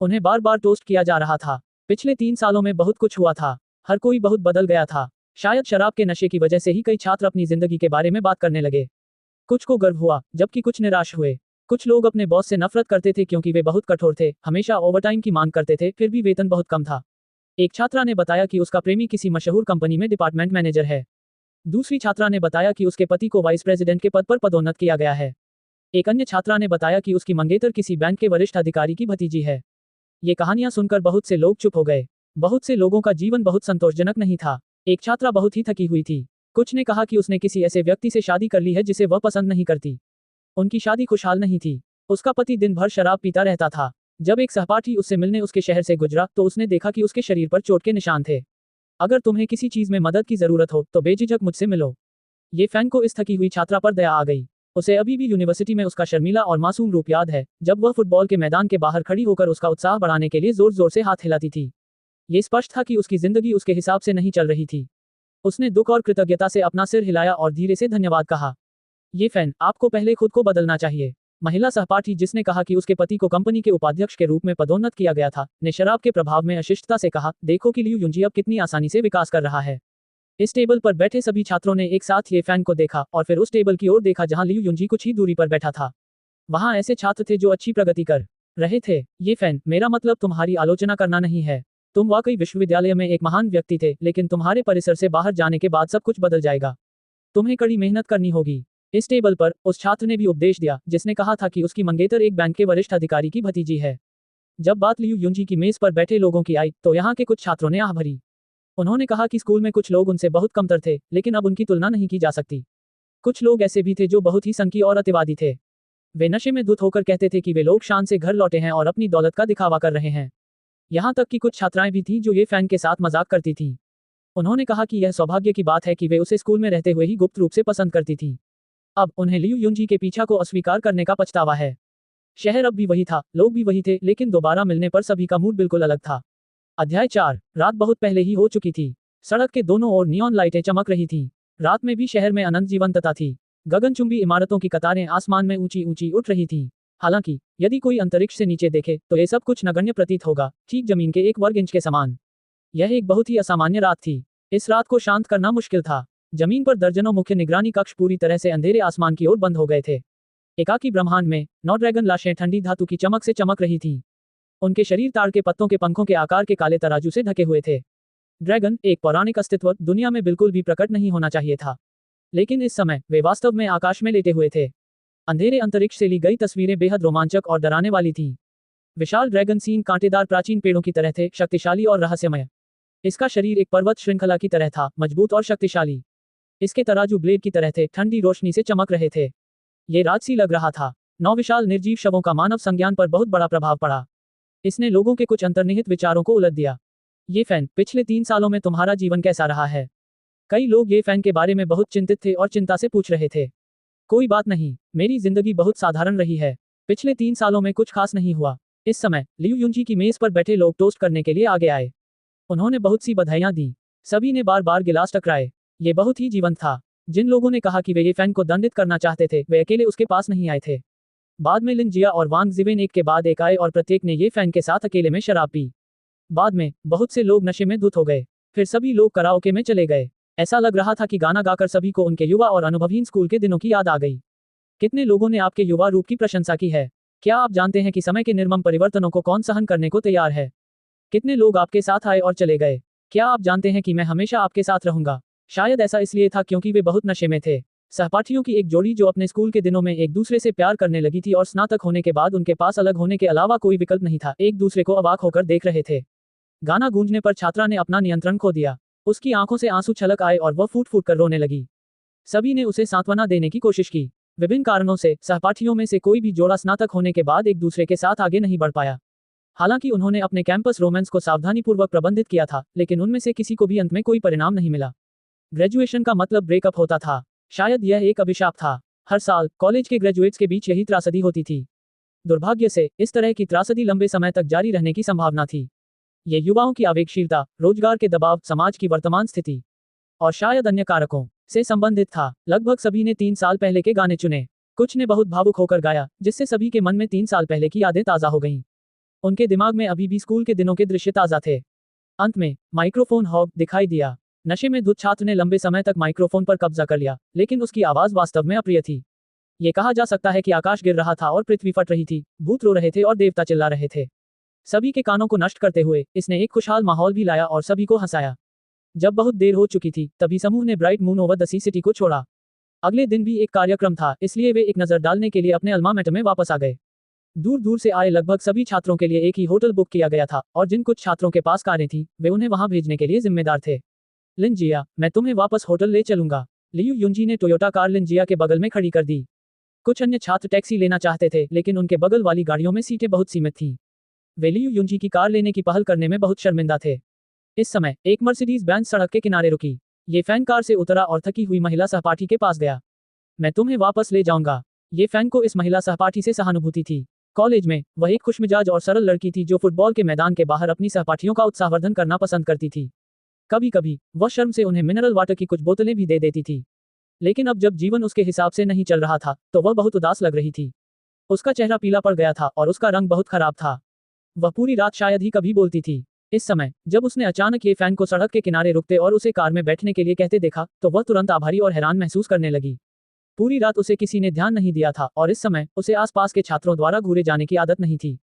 उन्हें बार बार टोस्ट किया जा रहा था। पिछले 3 सालों में बहुत कुछ हुआ था। हर कोई बहुत बदल गया था। शायद शराब के नशे की वजह से ही कई छात्र अपनी जिंदगी के बारे में बात करने लगे। कुछ को गर्व हुआ, जबकि कुछ निराश हुए। कुछ लोग अपने बॉस से नफरत करते थे क्योंकि वे बहुत कठोर थे, हमेशा ओवरटाइम की मांग करते थे, फिर भी वेतन बहुत कम था। एक छात्रा ने बताया कि उसका प्रेमी किसी मशहूर कंपनी में डिपार्टमेंट मैनेजर है। दूसरी छात्रा ने बताया कि उसके पति को वाइस प्रेसिडेंट के पद पर पदोन्नत किया गया है। एक अन्य छात्रा ने बताया कि उसकी मंगेतर किसी बैंक के वरिष्ठ अधिकारी की भतीजी है। ये कहानियां सुनकर बहुत से लोग चुप हो गए। बहुत से लोगों का जीवन बहुत संतोषजनक नहीं था। एक छात्रा बहुत ही थकी हुई थी। कुछ ने कहा कि उसने किसी ऐसे व्यक्ति से शादी कर ली है जिसे वह पसंद नहीं करती। उनकी शादी खुशहाल नहीं थी। उसका पति दिन भर शराब पीता रहता था। जब एक सहपाठी उससे मिलने उसके शहर से गुजरा तो उसने देखा कि उसके शरीर पर चोट के निशान थे। अगर तुम्हें किसी चीज में मदद की जरूरत हो तो बेझिझक मुझसे मिलो। ये फैन को इस थकी हुई छात्रा पर दया आ गई। उसे अभी भी यूनिवर्सिटी में उसका शर्मीला और मासूम रूप याद है, जब वह फुटबॉल के मैदान के बाहर खड़ी होकर उसका उत्साह बढ़ाने के लिए जोर जोर से हाथ हिलाती थी। ये स्पष्ट था कि उसकी जिंदगी उसके हिसाब से नहीं चल रही थी। उसने दुख और कृतज्ञता से अपना सिर हिलाया और धीरे से धन्यवाद कहा। ये फैन, आपको पहले खुद को बदलना चाहिए। महिला सहपाठी जिसने कहा कि उसके पति को कंपनी के उपाध्यक्ष के रूप में पदोन्नत किया गया था, ने शराब के प्रभाव में अशिष्टता से कहा, देखो कि लियू युंजी अब कितनी आसानी से विकास कर रहा है। इस टेबल पर बैठे सभी छात्रों ने एक साथ ये फैन को देखा और फिर उस टेबल की ओर देखा जहां लियू युंजी कुछ ही दूरी पर बैठा था। वहां ऐसे छात्र थे जो अच्छी प्रगति कर रहे थे। ये फैन, मेरा मतलब तुम्हारी आलोचना करना नहीं है। तुम वाकई विश्वविद्यालय में एक महान व्यक्ति थे, लेकिन तुम्हारे परिसर से बाहर जाने के बाद सब कुछ बदल जाएगा। तुम्हें कड़ी मेहनत करनी होगी। इस टेबल पर उस छात्र ने भी उपदेश दिया जिसने कहा था कि उसकी मंगेतर एक बैंक के वरिष्ठ अधिकारी की भतीजी है। जब बात लियू युंजी की मेज पर बैठे लोगों की आई तो यहाँ के कुछ छात्रों ने आह भरी। उन्होंने कहा कि स्कूल में कुछ लोग उनसे बहुत कमतर थे, लेकिन अब उनकी तुलना नहीं की जा सकती। कुछ लोग ऐसे भी थे जो बहुत ही संकी और अतिवादी थे। वे नशे में धुत होकर कहते थे कि वे लोग शान से घर लौटे हैं और अपनी दौलत का दिखावा कर रहे हैं। यहाँ तक कि कुछ छात्राएं भी थीं जो ये फैन के साथ मजाक करती थीं। उन्होंने कहा कि यह सौभाग्य की बात है कि वे उसे स्कूल में रहते हुए ही गुप्त रूप से पसंद करती थीं। अब उन्हें लियू युंजी के पीछा को अस्वीकार करने का पछतावा है। शहर अब भी वही था, लोग भी वही थे, लेकिन दोबारा मिलने पर सभी का मूड बिल्कुल अलग था। अध्याय 4। रात बहुत पहले ही हो चुकी थी। सड़क के दोनों ओर नियॉन लाइटें चमक रही थीं। रात में भी शहर में अनंत जीवंतता थी। गगनचुंबी इमारतों की कतारें आसमान में ऊंची ऊंची उठ रही थीं। हालांकि यदि कोई अंतरिक्ष से नीचे देखे तो ये सब कुछ नगण्य प्रतीत होगा, ठीक जमीन के एक वर्ग इंच के समान। यह एक बहुत ही असामान्य रात थी। इस रात को शांत करना मुश्किल था। जमीन पर दर्जनों मुख्य निगरानी कक्ष पूरी तरह से अंधेरे आसमान की ओर बंद हो गए थे। एकाकी ब्रह्मांड में 9 ड्रैगन लाशें ठंडी धातु की चमक से चमक रही थीं। उनके शरीर ताड़ के पत्तों के पंखों के आकार के काले तराजू से ढके हुए थे। ड्रैगन, एक पौराणिक अस्तित्व, दुनिया में बिल्कुल भी प्रकट नहीं होना चाहिए था, लेकिन इस समय वे वास्तव में आकाश में लेटे हुए थे। अंधेरे अंतरिक्ष से ली गई तस्वीरें बेहद रोमांचक और डराने वाली थीं। विशाल ड्रैगन सीन कांटेदार प्राचीन पेड़ों की तरह थे, शक्तिशाली और रहस्यमय। इसका शरीर एक पर्वत श्रृंखला की तरह था, मजबूत और शक्तिशाली। इसके तराजू ब्लेड की तरह थे, ठंडी रोशनी से चमक रहे थे। ये राजसी लग रहा था। 9 विशाल निर्जीव शवों का मानव संज्ञान पर बहुत बड़ा प्रभाव पड़ा। इसने लोगों के कुछ अंतर्निहित विचारों को उलट दिया। ये फैन, पिछले 3 सालों में तुम्हारा जीवन कैसा रहा है? कई लोग ये फैन के बारे में बहुत चिंतित थे और चिंता से पूछ रहे थे। कोई बात नहीं, मेरी जिंदगी बहुत साधारण रही है। पिछले 3 सालों में कुछ खास नहीं हुआ। इस समय लियू युंजी की मेज पर बैठे लोग टोस्ट करने के लिए आगे आए। उन्होंने बहुत सी बधाइयां दी। सभी ने बार बार गिलास टकराए। ये बहुत ही जीवंत था। जिन लोगों ने कहा कि वे ये फैन को दंडित करना चाहते थे, वे अकेले उसके पास नहीं आए थे। बाद में लिन जिया और वांग जिवेन एक के बाद एक आए और प्रत्येक ने ये फैन के साथ अकेले में शराब पी। बाद में बहुत से लोग नशे में धुत हो गए। फिर सभी लोग कराओके में चले गए। ऐसा लग रहा था कि गाना गाकर सभी को उनके युवा और अनुभवहीन स्कूल के दिनों की याद आ गई। कितने लोगों ने आपके युवा रूप की प्रशंसा की है? क्या आप जानते हैं कि समय के निर्मम परिवर्तनों को कौन सहन करने को तैयार है? कितने लोग आपके साथ आए और चले गए? क्या आप जानते हैं कि मैं हमेशा आपके साथ रहूंगा? शायद ऐसा इसलिए था क्योंकि वे बहुत नशे में थे। सहपाठियों की एक जोड़ी जो अपने स्कूल के दिनों में एक दूसरे से प्यार करने लगी थी और स्नातक होने के बाद उनके पास अलग होने के अलावा कोई विकल्प नहीं था, एक दूसरे को अवाक होकर देख रहे थे। गाना गूंजने पर छात्रा ने अपना नियंत्रण खो दिया। उसकी आंखों से आंसू छलक आए और वह फूट फूट कर रोने लगी। सभी ने उसे सांत्वना देने की कोशिश की। विभिन्न कारणों से सहपाठियों में से कोई भी जोड़ा स्नातक होने के बाद एक दूसरे के साथ आगे नहीं बढ़ पाया। हालांकि उन्होंने अपने कैंपस रोमांस को सावधानीपूर्वक प्रबंधित किया था, लेकिन उनमें से किसी को भी अंत में कोई परिणाम नहीं मिला। ग्रेजुएशन का मतलब ब्रेकअप होता था। शायद यह एक अभिशाप था। हर साल कॉलेज के ग्रेजुएट्स के बीच यही त्रासदी होती थी। दुर्भाग्य से इस तरह की त्रासदी लंबे समय तक जारी रहने की संभावना थी। ये युवाओं की आवेगशीलता, रोजगार के दबाव, समाज की वर्तमान स्थिति और शायद अन्य कारकों से संबंधित था। लगभग सभी ने 3 साल पहले के गाने चुने। कुछ ने बहुत भावुक होकर गाया, जिससे सभी के मन में 3 साल पहले की यादें ताज़ा हो गईं। उनके दिमाग में अभी भी स्कूल के दिनों के दृश्य ताज़ा थे। अंत में माइक्रोफोन हॉग दिखाई दिया। नशे में धुत छात्र ने लंबे समय तक माइक्रोफोन पर कब्जा कर लिया, लेकिन उसकी आवाज वास्तव में अप्रिय थी। ये कहा जा सकता है कि आकाश गिर रहा था और पृथ्वी फट रही थी, भूत रो रहे थे और देवता चिल्ला रहे थे। सभी के कानों को नष्ट करते हुए इसने एक खुशहाल माहौल भी लाया और सभी को हंसाया। जब बहुत देर हो चुकी थी, तभी समूह ने Bright Moon over the Sea City को छोड़ा। अगले दिन भी एक कार्यक्रम था, इसलिए वे एक नजर डालने के लिए अपने अल्मा मैटर में वापस आ गए। दूर दूर से आए लगभग सभी छात्रों के लिए एक ही होटल बुक किया गया था, और जिन कुछ छात्रों के पास कारें थीं, वे उन्हें वहां भेजने के लिए जिम्मेदार थे। लिन जिया, मैं तुम्हें वापस होटल ले चलूंगा। लियू युंजी ने टोयोटा कार लिन जिया के बगल में खड़ी कर दी। कुछ अन्य छात्र टैक्सी लेना चाहते थे, लेकिन उनके बगल वाली गाड़ियों में सीटें बहुत सीमित थीं। वे लियू युंजी की कार लेने की पहल करने में बहुत शर्मिंदा थे। इस समय एक मर्सिडीज बेंज सड़क के किनारे रुकी। ये फैन कार से उतरा और थकी हुई महिला सहपाठी के पास गया। मैं तुम्हें वापस ले जाऊंगा। ये फैन को इस महिला सहपाठी से सहानुभूति थी। कॉलेज में वह एक खुशमिजाज और सरल लड़की थी जो फुटबॉल के मैदान के बाहर अपनी सहपाठियों का उत्साहवर्धन करना पसंद करती थी। कभी कभी वह शर्म से उन्हें मिनरल वाटर की कुछ बोतलें भी दे देती थी। लेकिन अब जब जीवन उसके हिसाब से नहीं चल रहा था, तो वह बहुत उदास लग रही थी। उसका चेहरा पीला पड़ गया था और उसका रंग बहुत खराब था। वह पूरी रात शायद ही कभी बोलती थी। इस समय जब उसने अचानक ये फैन को सड़क के किनारे रुकते और उसे कार में बैठने के लिए कहते देखा तो वह तुरंत आभारी और हैरान महसूस करने लगी। पूरी रात उसे किसी ने ध्यान नहीं दिया था और इस समय उसे आसपास के छात्रों द्वारा घूरे जाने की आदत नहीं थी।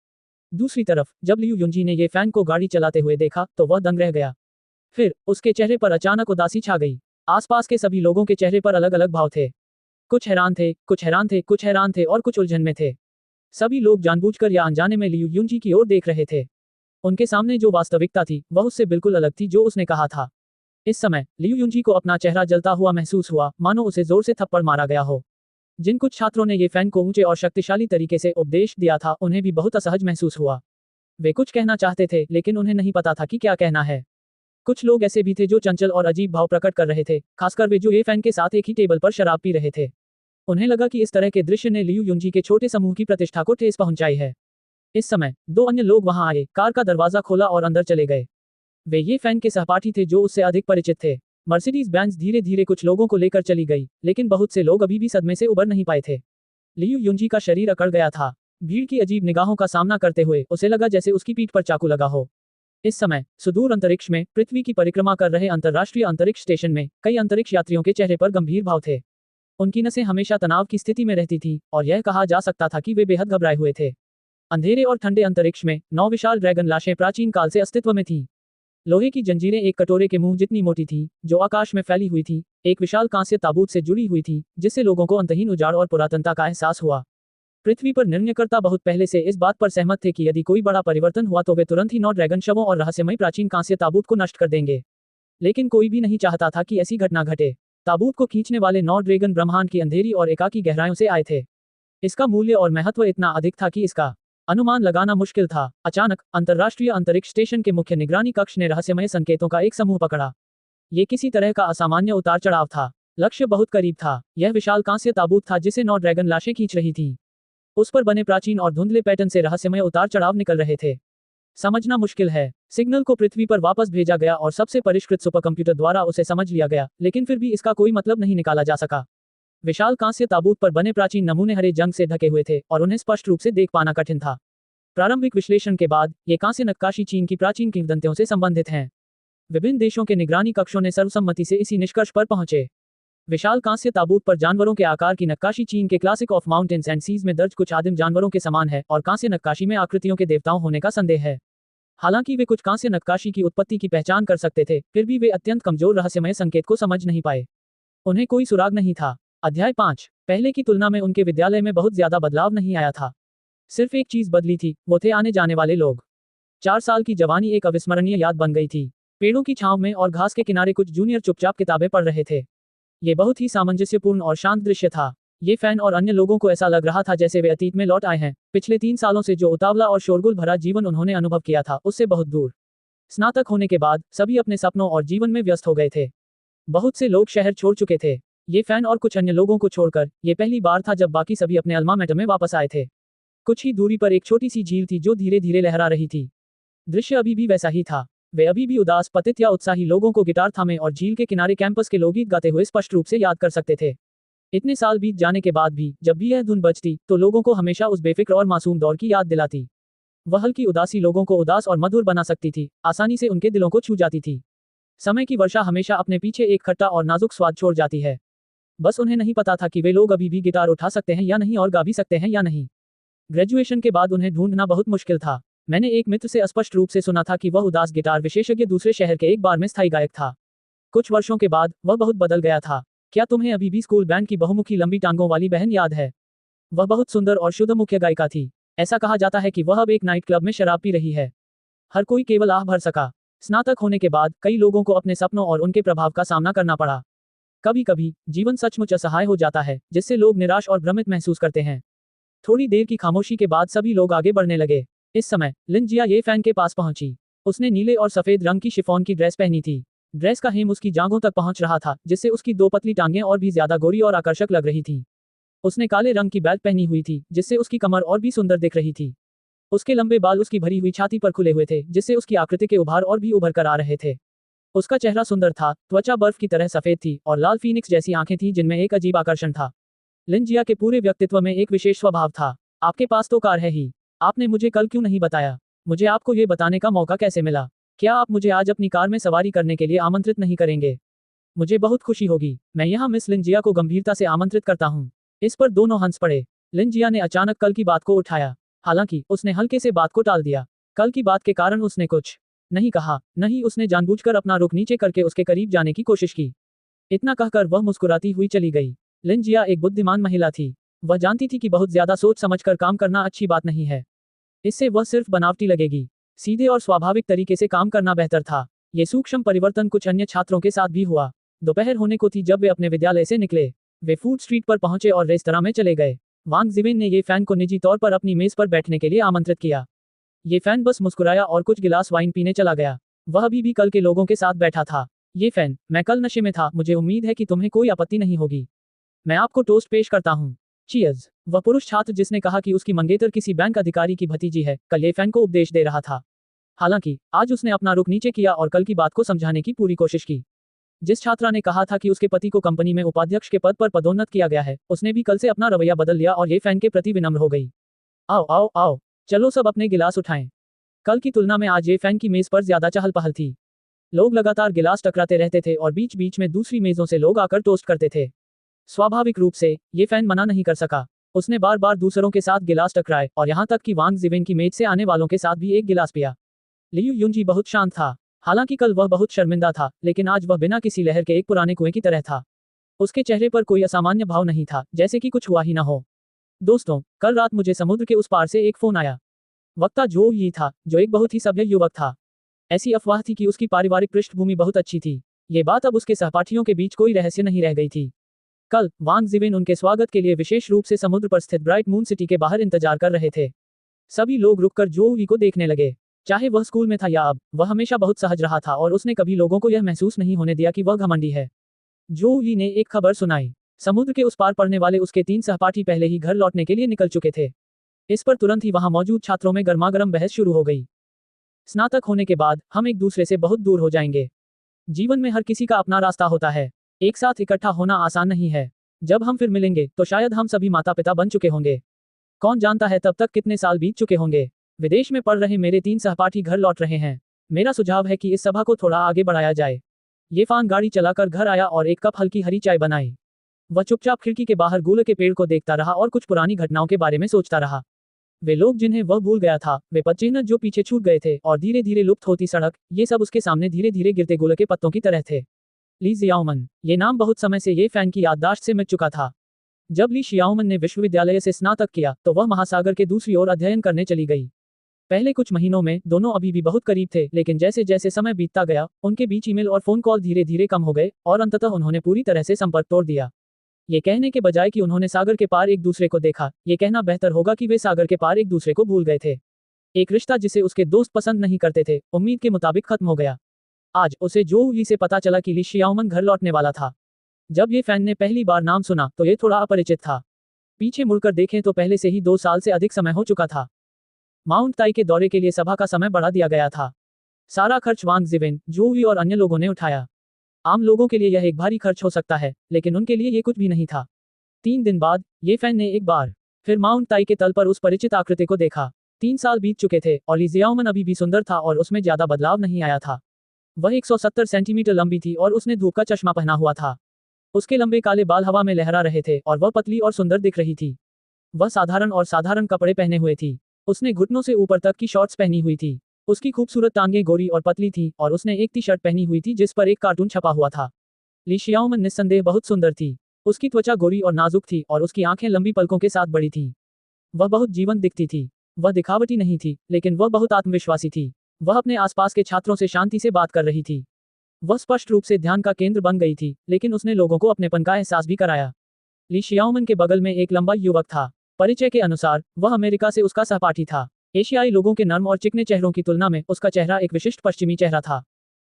दूसरी तरफ जब लियू युंजी ने ये फैन को गाड़ी चलाते हुए देखा तो वह दंग रह गया। फिर उसके चेहरे पर अचानक उदासी छा गई। आसपास के सभी लोगों के चेहरे पर अलग अलग भाव थे। कुछ हैरान थे, कुछ हैरान थे, कुछ हैरान थे और कुछ उलझन में थे। सभी लोग जानबूझकर या अनजाने में लियू युंजी की ओर देख रहे थे। उनके सामने जो वास्तविकता थी वह उससे बिल्कुल अलग थी जो उसने कहा था। इस समय लियू युंजी को अपना चेहरा जलता हुआ महसूस हुआ, मानो उसे जोर से थप्पड़ मारा गया हो। जिन कुछ छात्रों ने ये फैन को ऊंचे और शक्तिशाली तरीके से उपदेश दिया था उन्हें भी बहुत असहज महसूस हुआ। वे कुछ कहना चाहते थे लेकिन उन्हें नहीं पता था कि क्या कहना है। कुछ लोग ऐसे भी थे जो चंचल और अजीब भाव प्रकट कर रहे थे, खासकर वे जो ये फैन के साथ एक ही टेबल पर शराब पी रहे थे। उन्हें लगा कि इस तरह के दृश्य ने लियू युंजी के छोटे समूह की प्रतिष्ठा को ठेस पहुंचाई है। इस समय दो अन्य लोग वहां आए, कार का दरवाजा खोला और अंदर चले गए। वे ये फैन के सहपाठी थे जो उससे अधिक परिचित थे। मर्सिडीज बेंज धीरे धीरे कुछ लोगों को लेकर चली गई, लेकिन बहुत से लोग अभी भी सदमे से उबर नहीं पाए थे। लियू युंजी का शरीर अकड़ गया था। भीड़ की अजीब निगाहों का सामना करते हुए उसे लगा जैसे उसकी पीठ पर चाकू लगा हो। इस समय सुदूर अंतरिक्ष में पृथ्वी की परिक्रमा कर रहे अंतर्राष्ट्रीय अंतरिक्ष स्टेशन में कई अंतरिक्ष यात्रियों के चेहरे पर गंभीर भाव थे। उनकी नसें हमेशा तनाव की स्थिति में रहती थी और यह कहा जा सकता था कि वे बेहद घबराए हुए थे। अंधेरे और ठंडे अंतरिक्ष में 9 विशाल ड्रैगन लाशें प्राचीन काल से अस्तित्व में थीं। लोहे की जंजीरें एक कटोरे के मुंह जितनी मोटी थी जो आकाश में फैली हुई थी, एक विशाल कांस्य ताबूत से जुड़ी हुई थी जिससे लोगों को अंतहीन उजाड़ और पुरातनता का एहसास हुआ। पृथ्वी पर निर्णयकर्ता बहुत पहले से इस बात पर सहमत थे कि यदि कोई बड़ा परिवर्तन हुआ तो वे तुरंत ही 9 ड्रैगन शवों और रहस्यमयी प्राचीन कांस्य ताबूत को नष्ट कर देंगे। लेकिन कोई भी नहीं चाहता था कि ऐसी घटना घटे। ताबूत को खींचने वाले 9 ड्रैगन ब्रह्मांड की अंधेरी और एकाकी गहराइयों से आए थे। इसका मूल्य और महत्व इतना अधिक था कि इसका अनुमान लगाना मुश्किल था। अचानक अंतर्राष्ट्रीय अंतरिक्ष स्टेशन के मुख्य निगरानी कक्ष ने रहस्यमय संकेतों का एक समूह पकड़ा। ये किसी तरह का असामान्य उतार चढ़ाव था। लक्ष्य बहुत करीब था। यह विशाल कांस्य ताबूत था जिसे 9 ड्रैगन लाशें खींच रही थीं। उस पर बने प्राचीन और धुंधले पैटर्न से रहस्यमय उतार चढ़ाव निकल रहे थे। समझना मुश्किल है। सिग्नल को पृथ्वी पर वापस भेजा गया और सबसे परिष्कृत सुपरकंप्यूटर द्वारा उसे समझ लिया गया, लेकिन फिर भी इसका कोई मतलब नहीं निकाला जा सका। विशाल कांस्य ताबूत पर बने प्राचीन नमूने हरे जंग से ढके हुए थे और उन्हें स्पष्ट रूप से देख पाना कठिन था। प्रारंभिक विश्लेषण के बाद ये कांस्य नक्काशी चीन की प्राचीन किंवदंतियों से संबंधित हैं। विभिन्न देशों के निगरानी कक्षों ने सर्वसम्मति से इसी निष्कर्ष पर पहुंचे। विशाल कांस्य ताबूत पर जानवरों के आकार की नक्काशी चीन के Classic of Mountains and Seas में दर्ज कुछ आदिम जानवरों के समान है और कांस्य नक्काशी में आकृतियों के देवताओं होने का संदेह है। हालांकि वे कुछ कांस्य नक्काशी की उत्पत्ति की पहचान कर सकते थे, फिर भी वे अत्यंत कमजोर रहस्यमय संकेत को समझ नहीं पाए। उन्हें कोई सुराग नहीं था। अध्याय 5। पहले की तुलना में उनके विद्यालय में बहुत ज्यादा बदलाव नहीं आया था। सिर्फ एक चीज बदली थी, वो थे आने जाने वाले लोग। 4 साल की जवानी एक अविस्मरणीय याद बन गई थी। पेड़ों की छांव में और घास के किनारे कुछ जूनियर चुपचाप किताबें पढ़ रहे थे। ये बहुत ही सामंजस्यपूर्ण और शांत दृश्य था। ये फैन और अन्य लोगों को ऐसा लग रहा था जैसे वे अतीत में लौट आए हैं। पिछले 3 सालों से जो उतावला और शोरगुल भरा जीवन उन्होंने अनुभव किया था उससे बहुत दूर। स्नातक होने के बाद सभी अपने सपनों और जीवन में व्यस्त हो गए थे। बहुत से लोग शहर छोड़ चुके थे। ये फैन और कुछ अन्य लोगों को छोड़कर ये पहली बार था जब बाकी सभी अपने अल्मा मैटर में वापस आए थे। कुछ ही दूरी पर एक छोटी सी झील थी जो धीरे धीरे लहरा रही थी। दृश्य अभी भी वैसा ही था। वे अभी भी उदास, पतित या उत्साही लोगों को गिटार थामे और झील के किनारे कैंपस के लोकगीत गाते हुए स्पष्ट रूप से याद कर सकते थे। इतने साल बीत जाने के बाद भी जब भी यह धुन बजती तो लोगों को हमेशा उस बेफिक्र और मासूम दौर की याद दिलाती। वह हल्की उदासी लोगों को उदास और मधुर बना सकती थी, आसानी से उनके दिलों को छू जाती थी। समय की वर्षा हमेशा अपने पीछे एक खट्टा और नाजुक स्वाद छोड़ जाती है। बस उन्हें नहीं पता था कि वे लोग अभी भी गिटार उठा सकते हैं या नहीं और गा भी सकते हैं या नहीं। ग्रेजुएशन के बाद उन्हें ढूंढना बहुत मुश्किल था। मैंने एक मित्र से स्पष्ट रूप से सुना था कि वह उदास गिटार विशेषज्ञ दूसरे शहर के एक बार में स्थायी गायक था। कुछ वर्षों के बाद वह बहुत बदल गया था। क्या तुम्हें अभी भी स्कूल बैंड की बहुमुखी लंबी टांगों वाली बहन याद है? वह बहुत सुंदर और शुद्ध मुख्य गायिका थी। ऐसा कहा जाता है कि वह अब एक नाइट क्लब में शराब पी रही है। हर कोई केवल आह भर सका। स्नातक होने के बाद कई लोगों को अपने सपनों और उनके प्रभाव का सामना करना पड़ा। कभी कभी जीवन सचमुच असहाय हो जाता है, जिससे लोग निराश और भ्रमित महसूस करते हैं। थोड़ी देर की खामोशी के बाद सभी लोग आगे बढ़ने लगे। इस समय लिन जिया ये फैन के पास पहुंची। उसने नीले और सफेद रंग की शिफॉन की ड्रेस पहनी थी। ड्रेस का हेम उसकी जांघों तक पहुंच रहा था, जिससे उसकी 2 पतली टांगें और भी ज्यादा गोरी और आकर्षक लग रही थी। उसने काले रंग की बेल्ट पहनी हुई थी, जिससे उसकी कमर और भी सुंदर दिख रही थी। उसके लंबे बाल उसकी भरी हुई छाती पर खुले हुए थे, जिससे उसकी आकृति के उभार और भी उभर कर आ रहे थे। उसका चेहरा सुंदर था, त्वचा बर्फ की तरह सफेद थी और लाल फीनिक्स जैसी आंखें थीं जिनमें एक अजीब आकर्षण था। लिन जिया के पूरे व्यक्तित्व में एक विशेष स्वभाव था। आपके पास तो कार है ही, आपने मुझे कल क्यों नहीं बताया? मुझे आपको ये बताने का मौका कैसे मिला? क्या आप मुझे आज अपनी कार में सवारी करने के लिए आमंत्रित नहीं करेंगे? मुझे बहुत खुशी होगी। मैं यहाँ मिस लिंजिया को गंभीरता से आमंत्रित करता हूँ। इस पर दोनों हंस पड़े। लिंजिया ने अचानक कल की बात को उठाया। हालांकि उसने हल्के से बात को टाल दिया। कल की बात के कारण उसने कुछ नहीं कहा, नहीं उसने जानबूझकर अपना रुख नीचे करके उसके करीब जाने की कोशिश की। इतना कहकर वह मुस्कुराती हुई चली गई। लिंजिया एक बुद्धिमान महिला थी। वह जानती थी कि बहुत ज्यादा सोच समझकर काम करना अच्छी बात नहीं है। इससे वह सिर्फ बनावटी लगेगी। सीधे और स्वाभाविक तरीके से काम करना बेहतर था। ये सूक्ष्म परिवर्तन कुछ अन्य छात्रों के साथ भी हुआ। दोपहर होने को थी जब वे अपने विद्यालय से निकले। वे फूड स्ट्रीट पर पहुंचे और रेस्तरां में चले गए। वांग जिवेन ने ये फैन को निजी तौर पर अपनी मेज पर बैठने के लिए आमंत्रित किया। ये फैन बस मुस्कुराया और कुछ गिलास वाइन पीने चला गया। वह अभी भी कल के लोगों के साथ बैठा था। ये फैन, मैं कल नशे में था, मुझे उम्मीद है कि तुम्हें कोई आपत्ति नहीं होगी। मैं आपको टोस्ट पेश करता हूँ। चीयर्स। वह पुरुष छात्र जिसने कहा कि उसकी मंगेतर किसी बैंक अधिकारी की भतीजी है, कल ये फैन को उपदेश दे रहा था। हालांकि आज उसने अपना रुख नीचे किया और कल की बात को समझाने की पूरी कोशिश की। जिस छात्रा ने कहा था कि उसके पति को कंपनी में उपाध्यक्ष के पद पर पदोन्नत किया गया है, उसने भी कल से अपना रवैया बदल लिया और ये फैन के प्रति विनम्र हो गई। आओ आओ आओ, चलो सब अपने गिलास उठाएं। कल की तुलना में आज ये फैन की मेज पर ज्यादा चहल पहल थी। लोग लगातार गिलास टकराते रहते थे और बीच बीच में दूसरी मेजों से लोग आकर टोस्ट करते थे। स्वाभाविक रूप से ये फैन मना नहीं कर सका। उसने बार बार दूसरों के साथ गिलास टकराए और यहाँ तक कि वांग जिवेन की मेज से आने वालों के साथ भी एक गिलास पिया। लियू युंजी बहुत शांत था। हालांकि कल वह बहुत शर्मिंदा था, लेकिन आज वह बिना किसी लहर के एक पुराने कुएं की तरह था। उसके चेहरे पर कोई असामान्य भाव नहीं था, जैसे कि कुछ हुआ ही ना हो। दोस्तों, कल रात मुझे समुद्र के उस पार से एक फोन आया। वक्ता जो ही था, जो एक बहुत ही सभ्य युवक था। ऐसी अफवाह थी कि उसकी पारिवारिक पृष्ठभूमि बहुत अच्छी थी। ये बात अब उसके सहपाठियों के बीच कोई रहस्य नहीं रह गई थी। कल वांग जिवेन उनके स्वागत के लिए विशेष रूप से समुद्र पर स्थित ब्राइट मून सिटी के बाहर इंतजार कर रहे थे। सभी लोग रुककर जो ही को देखने लगे। चाहे वह स्कूल में था या अब, वह हमेशा बहुत सहज रहा था और उसने कभी लोगों को यह महसूस नहीं होने दिया कि वह घमंडी है। जो ही ने एक खबर सुनाई। समुद्र के उस पार पढ़ने वाले उसके 3 सहपाठी पहले ही घर लौटने के लिए निकल चुके थे। इस पर तुरंत ही वहां मौजूद छात्रों में गर्मागर्म बहस शुरू हो गई। स्नातक होने के बाद हम एक दूसरे से बहुत दूर हो जाएंगे। जीवन में हर किसी का अपना रास्ता होता है। एक साथ इकट्ठा होना आसान नहीं है। जब हम फिर मिलेंगे तो शायद हम सभी माता पिता बन चुके होंगे। कौन जानता है तब तक कितने साल बीत चुके होंगे। विदेश में पढ़ रहे मेरे 3 सहपाठी घर लौट रहे हैं। मेरा सुझाव है कि इस सभा को थोड़ा आगे बढ़ाया जाए। ये फान गाड़ी चलाकर घर आया और एक कप हल्की हरी चाय बनाई। वह चुपचाप खिड़की के बाहर गूले के पेड़ को देखता रहा और कुछ पुरानी घटनाओं के बारे में सोचता रहा। वे लोग जिन्हें वह भूल गया था, वे पदचिह्न जो पीछे छूट गए थे और धीरे धीरे लुप्त होती सड़क, ये सब उसके सामने धीरे धीरे गिरते गोले के पत्तों की तरह थे। ली जियाओमन। ये नाम बहुत समय से ये फैन की याददाश्त से मिट चुका था। जब ली शियाओमन ने विश्वविद्यालय से स्नातक किया तो वह महासागर के दूसरी ओर अध्ययन करने चली गई। पहले कुछ महीनों में दोनों अभी भी बहुत करीब थे, लेकिन जैसे जैसे समय बीतता गया, उनके बीच ईमेल और फोन कॉल धीरे धीरे कम हो गए और अंततः उन्होंने पूरी तरह से संपर्क तोड़ दिया। ये कहने के बजाय कि उन्होंने सागर के पार एक दूसरे को देखा, ये कहना बेहतर होगा कि वे सागर के पार एक दूसरे को भूल गए थे। एक रिश्ता जिसे उसके दोस्त पसंद नहीं करते थे, उम्मीद के मुताबिक खत्म हो गया। आज उसे जो ली से पता चला कि ली शियाओमन घर लौटने वाला था। जब ये फैन ने पहली बार नाम सुना तो ये थोड़ा अपरिचित था। पीछे मुड़कर देखें तो पहले से ही 2 साल से अधिक समय हो चुका था। माउंट ताई के दौरे के लिए सभा का समय बढ़ा दिया गया था। सारा खर्च वांग जिवेन, जोवी और अन्य लोगों ने उठाया। आम लोगों के लिए यह एक भारी खर्च हो सकता है, लेकिन उनके लिए ये कुछ भी नहीं था। 3 दिन बाद ये फैन ने एक बार फिर माउंट ताई के तल पर उस परिचित आकृति को देखा। 3 साल बीत चुके थे और ली जियाओमन अभी भी सुंदर था और उसमें ज्यादा बदलाव नहीं आया था। वह 170 सेंटीमीटर लंबी थी और उसने धूप का चश्मा पहना हुआ था। उसके लंबे काले बाल हवा में लहरा रहे थे और वह पतली और सुंदर दिख रही थी। वह साधारण कपड़े पहने हुए थी। उसने घुटनों से ऊपर तक की शॉर्ट्स पहनी हुई थी। उसकी खूबसूरत टांगें गोरी और पतली थी और उसने एक टी शर्ट पहनी हुई थी जिस पर एक कार्टून छपा हुआ था। ली शियाओमन निस्संदेह बहुत सुंदर थी। उसकी त्वचा गोरी और नाजुक थी और उसकी आंखें लंबी पलकों के साथ बड़ी थी। वह बहुत जीवंत दिखती थी। वह दिखावटी नहीं थी, लेकिन वह बहुत आत्मविश्वासी थी। वह अपने आसपास के छात्रों से शांति से बात कर रही थी। वह स्पष्ट रूप से ध्यान का केंद्र बन गई थी, लेकिन उसने लोगों को अपनेपन का एहसास भी कराया। ली शियाओमन के बगल में एक लंबा युवक था। परिचय के अनुसार वह अमेरिका से उसका सहपाठी था। एशियाई लोगों के नर्म और चिकने चेहरों की तुलना में उसका चेहरा एक विशिष्ट पश्चिमी चेहरा था।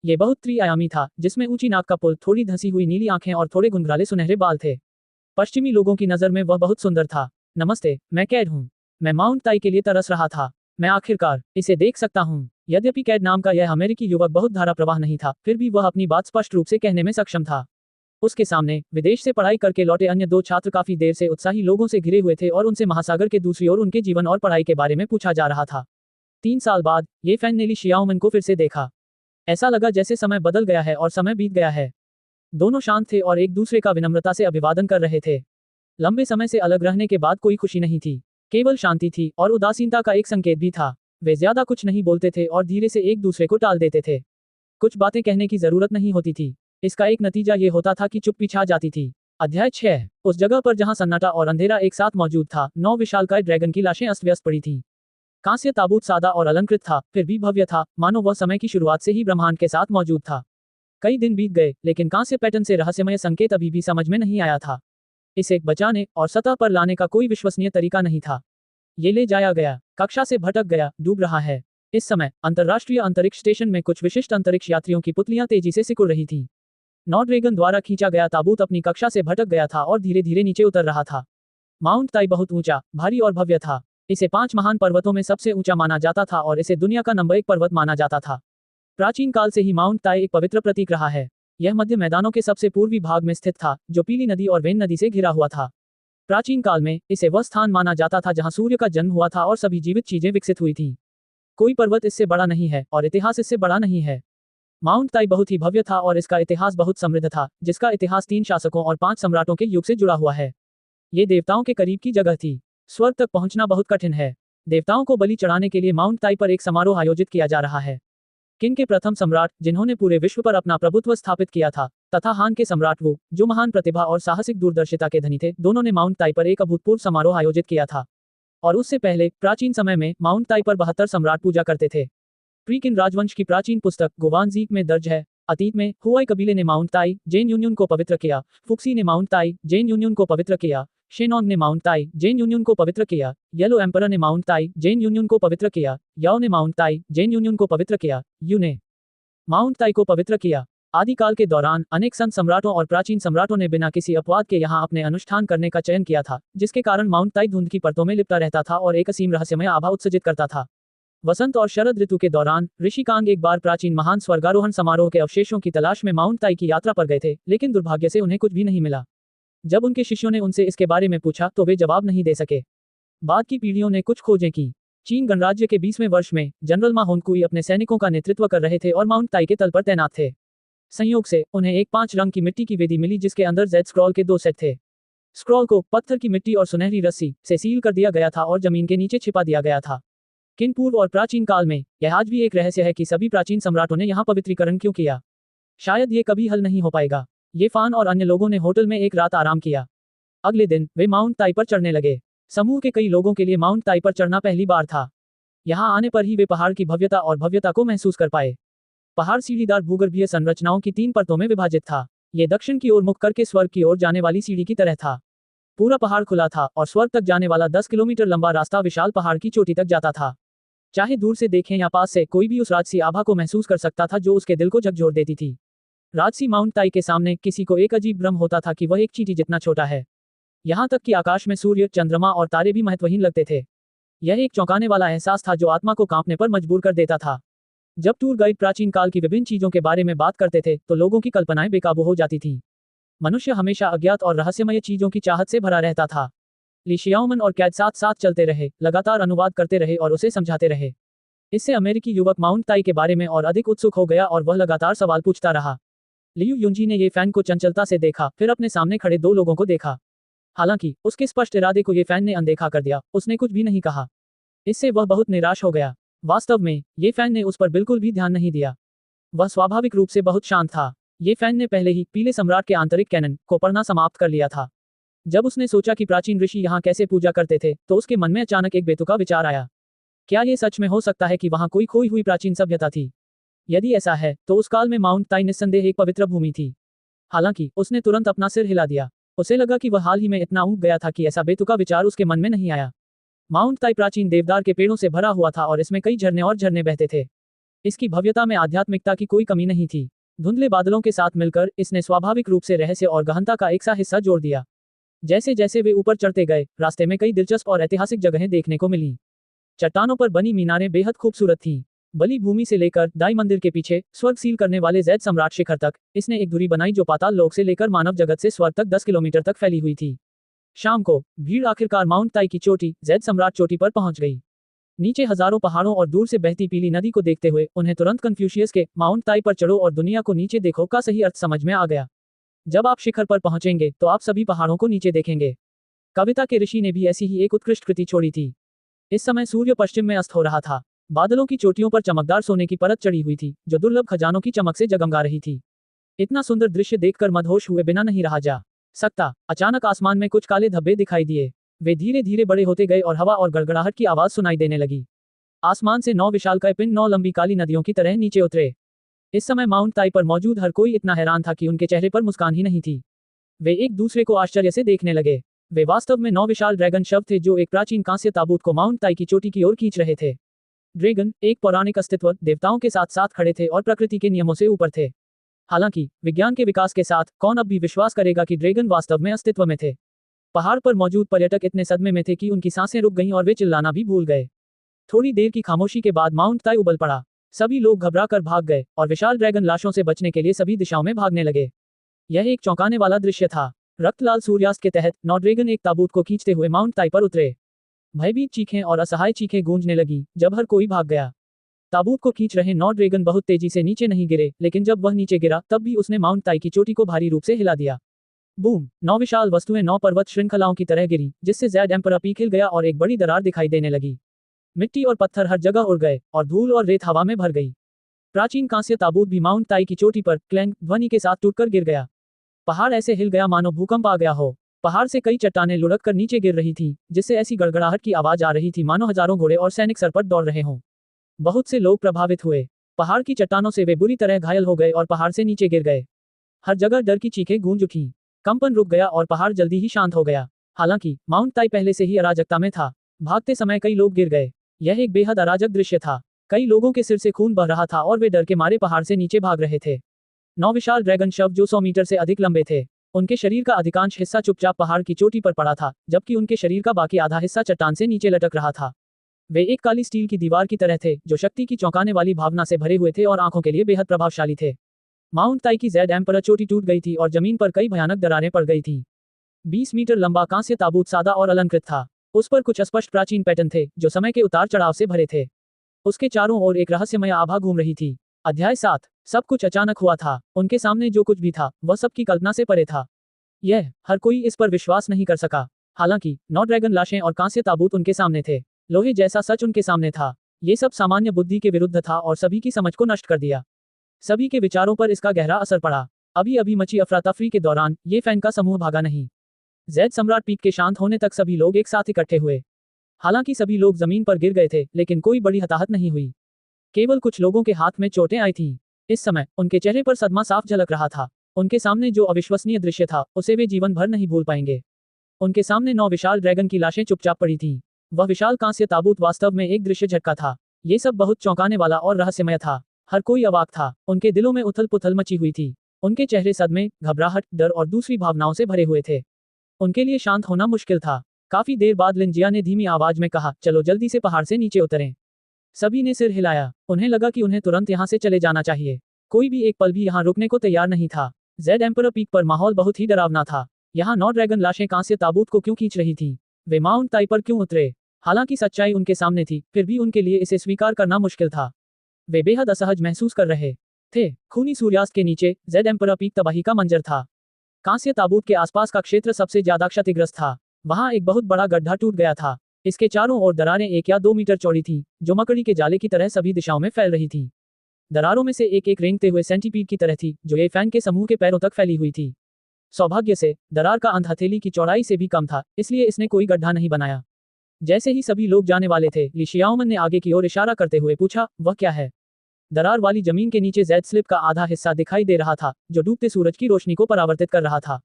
ये बहुत त्रिआयामी था, जिसमें ऊंची नाक का पुल, थोड़ी धंसी हुई नीली आंखें और थोड़े घुंघराले सुनहरे बाल थे। पश्चिमी लोगों की नजर में वह बहुत सुंदर था। नमस्ते, मैं कैड हूँ। मैं माउंट ताई के लिए तरस रहा था। मैं आखिरकार इसे देख सकता हूँ। यद्यपि कैड नाम का यह अमेरिकी युवक बहुत धारा प्रवाह नहीं था, फिर भी वह अपनी बात स्पष्ट रूप से कहने में सक्षम था। उसके सामने विदेश से पढ़ाई करके लौटे अन्य 2 छात्र काफी देर से उत्साही लोगों से घिरे हुए थे और उनसे महासागर के दूसरी ओर उनके जीवन और पढ़ाई के बारे में पूछा जा रहा था। 3 साल बाद ये फैन ने ली शियाओमन को फिर से देखा। ऐसा लगा जैसे समय बदल गया है और समय बीत गया है। दोनों शांत थे और एक दूसरे का विनम्रता से अभिवादन कर रहे थे। लंबे समय से अलग रहने के बाद कोई खुशी नहीं थी, केवल शांति थी और उदासीनता का एक संकेत भी था। वे ज्यादा कुछ नहीं बोलते थे और धीरे से एक दूसरे को टाल देते थे। कुछ बातें कहने की जरूरत नहीं होती थी। इसका एक नतीजा ये होता था कि चुप्पी छा जाती थी। अध्याय 6। उस जगह पर जहां सन्नाटा और अंधेरा एक साथ मौजूद था, 9 विशालकाय ड्रैगन की लाशें अस्त व्यस्त पड़ी थीं। कांस्य ताबूत सादा और अलंकृत था, फिर भी भव्य था, मानो वह समय की शुरुआत से ही ब्रह्मांड के साथ मौजूद था। कई दिन बीत गए, लेकिन कांस्य पैटर्न से रहस्यमय संकेत अभी भी समझ में नहीं आया था। इसे बचाने और सतह पर लाने का कोई विश्वसनीय तरीका नहीं था। ये ले जाया गया, कक्षा से भटक गया, डूब रहा है। इस समय अंतर्राष्ट्रीय अंतरिक्ष स्टेशन में कुछ विशिष्ट अंतरिक्ष यात्रियों की पुतलियां तेजी से सिकुड़ रही थीं। नॉर्ड्रैगन द्वारा खींचा गया ताबूत अपनी कक्षा से भटक गया था और धीरे धीरे नीचे उतर रहा था। माउंट ताई बहुत ऊंचा, भारी और भव्य था। इसे 5 महान पर्वतों में सबसे ऊंचा माना जाता था और इसे दुनिया का नंबर 1 पर्वत माना जाता था। प्राचीन काल से ही माउंट ताई एक पवित्र प्रतीक रहा है। यह मध्य मैदानों के सबसे पूर्वी भाग में स्थित था, जो पीली नदी और वेन नदी से घिरा हुआ था। प्राचीन काल में इसे वह स्थान माना जाता था जहां सूर्य का जन्म हुआ था और सभी जीवित चीजें विकसित हुई थीं। कोई पर्वत इससे बड़ा नहीं है और इतिहास इससे बड़ा नहीं है। माउंट ताई बहुत ही भव्य था और इसका इतिहास बहुत समृद्ध था, जिसका इतिहास 3 शासकों और 5 सम्राटों के युग से जुड़ा हुआ है। ये देवताओं के करीब की जगह थी। स्वर्ग तक पहुंचना बहुत कठिन है। देवताओं को बलि चढ़ाने के लिए माउंट ताई पर एक समारोह आयोजित किया जा रहा है। किंग के प्रथम सम्राट, जिन्होंने पूरे विश्व पर अपना प्रभुत्व स्थापित किया था, तथा हान के सम्राट वु, जो महान प्रतिभा और साहसिक दूरदर्शिता के धनी थे, दोनों ने माउंट ताई पर एक अभूतपूर्व समारोह आयोजित किया था। और उससे पहले प्राचीन समय में माउंट ताई पर 72 सम्राट पूजा करते थे। प्री-किन राजवंश की प्राचीन पुस्तक गुवानजीक में दर्ज है। अतीत में हुआई कबीले ने माउंट ताई जेन यूनियन को पवित्र किया, फुक्सी ने माउंट ताई जेन यूनियन को पवित्र किया, शेनोंग ने माउंट ताई जेन यूनियन को पवित्र किया, येलो एम्परर ने माउंट ताई जेन यूनियन को पवित्र किया, याओ ने माउंट ताई जेन यूनियन को पवित्र किया, यू ने माउंट ताई को पवित्र किया। आदिकाल के दौरान अनेक संत सम्राटों और प्राचीन सम्राटों ने बिना किसी अपवाद के यहाँ अपने अनुष्ठान करने का चयन किया था, जिसके कारण माउंट ताई धुंध की परतों में लिपटा रहता था और एक असीम रहस्यमय आभा उत्सर्जित करता था। वसंत और शरद ऋतु के दौरान ऋषि कांग एक बार प्राचीन महान स्वर्गारोहण समारोह के अवशेषों की तलाश में माउंट ताई की यात्रा पर गए थे, लेकिन दुर्भाग्य से उन्हें कुछ भी नहीं मिला। जब उनके शिष्यों ने उनसे इसके बारे में पूछा तो वे जवाब नहीं दे सके। बाद की पीढ़ियों ने कुछ खोजें की। चीन गणराज्य के 20वें वर्ष में जनरल मा होन्कुई अपने सैनिकों का नेतृत्व कर रहे थे और माउंट ताई के तल पर तैनात थे। संयोग से उन्हें एक 5 रंग की मिट्टी की वेदी मिली जिसके अंदर जेड स्क्रॉल के 2 सेट थे। स्क्रॉल को पत्थर की मिट्टी और सुनहरी रस्सी से सील कर दिया गया था और जमीन के नीचे छिपा दिया गया था। किन पूर्व और प्राचीन काल में यह आज भी एक रहस्य है कि सभी प्राचीन सम्राटों ने यहाँ पवित्रीकरण क्यों किया। शायद ये कभी हल नहीं हो पाएगा। ये फान और अन्य लोगों ने होटल में एक रात आराम किया। अगले दिन वे माउंट ताई पर चढ़ने लगे। समूह के कई लोगों के लिए माउंट ताई पर चढ़ना पहली बार था। यहाँ आने पर ही वे पहाड़ की भव्यता और भव्यता को महसूस कर पाए। पहाड़ सीढ़ीदार भूगर्भीय संरचनाओं की 3 परतों में विभाजित था। ये दक्षिण की ओर मुख करके स्वर्ग की ओर जाने वाली सीढ़ी की तरह था। पूरा पहाड़ खुला था और स्वर्ग तक जाने वाला 10 किलोमीटर लंबा रास्ता विशाल पहाड़ की चोटी तक जाता था। चाहे दूर से देखें या पास से, कोई भी उस राजसी आभा को महसूस कर सकता था जो उसके दिल को झकझोर देती थी। राजसी माउंट ताई के सामने किसी को एक अजीब भ्रम होता था कि वह एक चींटी जितना छोटा है। यहाँ तक कि आकाश में सूर्य, चंद्रमा और तारे भी महत्वहीन लगते थे। यह एक चौंकाने वाला एहसास था जो आत्मा को कांपने पर मजबूर कर देता था। जब टूर गाइड प्राचीन काल की विभिन्न चीजों के बारे में बात करते थे तो लोगों की कल्पनाएं बेकाबू हो जाती थीं। मनुष्य हमेशा अज्ञात और रहस्यमय चीजों की चाहत से भरा रहता था। ली शियाओमन और कैद साथ साथ चलते रहे, लगातार अनुवाद करते रहे और उसे समझाते रहे। इससे अमेरिकी युवक माउंट ताई के बारे में और अधिक उत्सुक हो गया और वह लगातार सवाल पूछता रहा। लियू युंजी ने ये फैन को चंचलता से देखा, फिर अपने सामने खड़े 2 लोगों को देखा। हालांकि उसके स्पष्ट इरादे को ये फैन ने अनदेखा कर दिया, उसने कुछ भी नहीं कहा। इससे वह बहुत निराश हो गया। वास्तव में ये फैन ने उस पर बिल्कुल भी ध्यान नहीं दिया। वह स्वाभाविक रूप से बहुत शांत था। ये फैन ने पहले ही पीले सम्राट के आंतरिक कैनन को पढ़ना समाप्त कर लिया था। जब उसने सोचा कि प्राचीन ऋषि यहाँ कैसे पूजा करते थे तो उसके मन में अचानक एक बेतुका विचार आया। क्या ये सच में हो सकता है कि वहाँ कोई खोई हुई प्राचीन सभ्यता थी? यदि ऐसा है तो उस काल में माउंट ताई निस्संदेह एक पवित्र भूमि थी। हालांकि उसने तुरंत अपना सिर हिला दिया। उसे लगा कि वह हाल ही में इतना ऊब गया था कि ऐसा बेतुका विचार उसके मन में नहीं आया। माउंट ताई प्राचीन देवदार के पेड़ों से भरा हुआ था और इसमें कई झरने और झरने बहते थे। इसकी भव्यता में आध्यात्मिकता की कोई कमी नहीं थी। धुंधले बादलों के साथ मिलकर इसने स्वाभाविक रूप से रहस्य और गहनता का एक सा हिस्सा जोड़ दिया। जैसे जैसे वे ऊपर चढ़ते गए, रास्ते में कई दिलचस्प और ऐतिहासिक जगहें देखने को मिली। चट्टानों पर बनी मीनारें बेहद खूबसूरत थीं। बलि भूमि से लेकर दाई मंदिर के पीछे स्वर्ग सील करने वाले जैद सम्राट शिखर तक इसने एक धुरी बनाई जो पाताल लोक से लेकर मानव जगत से स्वर्ग तक 10 किलोमीटर तक फैली हुई थी। शाम को भीड़ आखिरकार माउंट ताई की चोटी, जैद सम्राट चोटी पर पहुंच गई। नीचे हजारों पहाड़ों और दूर से बहती पीली नदी को देखते हुए उन्हें तुरंत कन्फ्यूशियस के माउंट ताई पर चढ़ो और दुनिया को नीचे देखो का सही अर्थ समझ में आ गया। जब आप शिखर पर पहुंचेंगे तो आप सभी पहाड़ों को नीचे देखेंगे। कविता के ऋषि ने भी ऐसी ही एक उत्कृष्ट कृति छोड़ी थी। इस समय सूर्य पश्चिम में अस्त हो रहा था। बादलों की चोटियों पर चमकदार सोने की परत चढ़ी हुई थी जो दुर्लभ खजानों की चमक से जगमगा रही थी। इतना सुंदर दृश्य देखकर मदहोश हुए बिना नहीं रहा जा सकता। अचानक आसमान में कुछ काले धब्बे दिखाई दिए। वे धीरे धीरे बड़े होते गए और हवा और गड़गड़ाहट की आवाज सुनाई देने लगी। आसमान से 9 विशालकाय पिंड 9 लंबी काली नदियों की तरह नीचे उतरे। इस समय माउंट ताई पर मौजूद हर कोई इतना हैरान था कि उनके चेहरे पर मुस्कान ही नहीं थी। वे एक दूसरे को आश्चर्य से देखने लगे। वे वास्तव में 9 विशाल ड्रैगन शव थे जो एक प्राचीन कांस्य ताबूत को माउंट ताई की चोटी की ओर खींच रहे थे। ड्रैगन एक पौराणिक अस्तित्व देवताओं के साथ साथ खड़े थे और प्रकृति के नियमों से ऊपर थे। हालांकि विज्ञान के विकास के साथ कौन अब भी विश्वास करेगा कि ड्रैगन वास्तव में अस्तित्व में थे। पहाड़ पर मौजूद पर्यटक इतने सदमे में थे कि उनकी सांसें रुक गईं और वे चिल्लाना भी भूल गए। थोड़ी देर की खामोशी के बाद माउंट ताई उबल पड़ा। सभी लोग घबरा कर भाग गए और विशाल ड्रैगन लाशों से बचने के लिए सभी दिशाओं में भागने लगे। यह एक चौंकाने वाला दृश्य था। रक्तलाल सूर्यास्त के तहत 9 ड्रैगन एक ताबूत को खींचते हुए माउंट ताई पर उतरे। भयभीत चीखें और असहाय चीखें गूंजने लगी जब हर कोई भाग गया। ताबूत को खींच रहे 9 ड्रैगन बहुत तेजी से नीचे नहीं गिरे, लेकिन जब वह नीचे गिरा तब भी उसने माउंट ताई की चोटी को भारी रूप से हिला दिया। बूम! 9 विशाल वस्तुएं 9 पर्वत श्रृंखलाओं की तरह गिरी, जिससे ज़ेड एम्परर पीक हिल गया और एक बड़ी दरार दिखाई देने लगी। मिट्टी और पत्थर हर जगह उड़ गए और धूल और रेत हवा में भर गई। प्राचीन कांस्य ताबूत भी माउंट ताई की चोटी पर क्लैंक ध्वनि के साथ टूटकर गिर गया। पहाड़ ऐसे हिल गया मानो भूकंप आ गया हो। पहाड़ से कई चट्टानें लुढ़क कर नीचे गिर रही थी, जिससे ऐसी गड़गड़ाहट की आवाज आ रही थी मानो हजारों घोड़े और सैनिक सर पर दौड़ रहे हों। बहुत से लोग प्रभावित हुए। पहाड़ की चट्टानों से वे बुरी तरह घायल हो गए और पहाड़ से नीचे गिर गए। हर जगह डर की चीखें गूंज उठी। कंपन रुक गया और पहाड़ जल्दी ही शांत हो गया। हालांकि माउंट ताई पहले से ही अराजकता में था। भागते समय कई लोग गिर गए। यह एक बेहद अराजक दृश्य था। कई लोगों के सिर से खून बह रहा था और वे डर के मारे पहाड़ से नीचे भाग रहे थे। 9 विशाल ड्रैगन शव जो 100 मीटर से अधिक लंबे थे। उनके शरीर का अधिकांश हिस्सा चुपचाप पहाड़ की चोटी पर पड़ा था, जबकि उनके शरीर का बाकी आधा हिस्सा चट्टान से नीचे लटक रहा था। वे एक काली स्टील की दीवार की तरह थे जो शक्ति की चौंकाने वाली भावना से भरे हुए थे और आंखों के लिए बेहद प्रभावशाली थे। माउंट ताई की ज़ेड एम्परर चोटी टूट गई थी और जमीन पर कई भयानक दरारें पड़ गई थी। 20 मीटर लंबा कांस्य ताबूत सादा और अलंकृत था। उस पर कुछ अस्पष्ट प्राचीन पैटर्न थे जो समय के उतार चढ़ाव से भरे थे। उसके चारों ओर एक रहस्यमय आभा घूम रही थी। अध्याय 7। सब कुछ अचानक हुआ था। उनके सामने जो कुछ भी था वह सबकी कल्पना से परे था। यह हर कोई इस पर विश्वास नहीं कर सका। हालांकि 9 ड्रैगन लाशें और कांस्य ताबूत उनके सामने थे। लोहे जैसा सच उनके सामने था। ये सब सामान्य बुद्धि के विरुद्ध था और सभी की समझ को नष्ट कर दिया। सभी के विचारों पर इसका गहरा असर पड़ा। अभी अभी मची अफरा तफरी के दौरान ये फैन का समूह भागा नहीं। ज़ेड सम्राट पीक के शांत होने तक सभी लोग एक साथ इकट्ठे हुए। हालांकि सभी लोग जमीन पर गिर गए थे, लेकिन कोई बड़ी हताहत नहीं हुई। केवल कुछ लोगों के हाथ में चोटें आई थीं। इस समय उनके चेहरे पर सदमा साफ झलक रहा था। उनके सामने जो अविश्वसनीय दृश्य था उसे वे जीवन भर नहीं भूल पाएंगे। उनके सामने 9 विशाल ड्रैगन की लाशें चुपचाप पड़ी थीं। वह विशाल कांस्य ताबूत वास्तव में एक दृश्य झटका था। ये सब बहुत चौंकाने वाला और रहस्यमय था। हर कोई अवाक था। उनके दिलों में उथल पुथल मची हुई थी। उनके चेहरे सदमे, घबराहट, डर और दूसरी भावनाओं से भरे हुए थे। उनके लिए शांत होना मुश्किल था। काफी देर बाद लिंजिया ने धीमी आवाज में कहा, चलो जल्दी से पहाड़ से नीचे उतरें। सभी ने सिर हिलाया। उन्हें लगा कि उन्हें तुरंत यहाँ से चले जाना चाहिए। कोई भी एक पल भी यहाँ रुकने को तैयार नहीं था। ज़ेड एम्परर पीक पर माहौल बहुत ही डरावना था। यहाँ 9 ड्रैगन लाशें कांस्य ताबूत को क्यों खींच रही थी? वे माउंट ताई पर क्यों उतरे? हालांकि सच्चाई उनके सामने थी, फिर भी उनके लिए इसे स्वीकार करना मुश्किल था। वे बेहद असहज महसूस कर रहे थे। खूनी सूर्यास्त के नीचे ज़ेड एम्परर पीक तबाही का मंजर था। कांस्य ताबूत के आसपास का क्षेत्र सबसे ज्यादा क्षतिग्रस्त था। वहां एक बहुत बड़ा गड्ढा टूट गया था। इसके चारों ओर दरारें 1 या 2 मीटर चौड़ी थीं, जो मकड़ी के जाले की तरह सभी दिशाओं में फैल रही थीं। दरारों में से एक रेंगते हुए सेंटीपीड की तरह थी, जो ये फैन के समूह के पैरों तक फैली हुई थी। सौभाग्य से दरार का अंत हथेली की चौड़ाई से भी कम था, इसलिए इसने कोई गड्ढा नहीं बनाया। जैसे ही सभी लोग जाने वाले थे, ली शियाओमन ने आगे की ओर इशारा करते हुए पूछा, वह क्या है? दरार वाली जमीन के नीचे ज़ेड स्लिप का आधा हिस्सा दिखाई दे रहा था, जो डूबते सूरज की रोशनी को परावर्तित कर रहा था।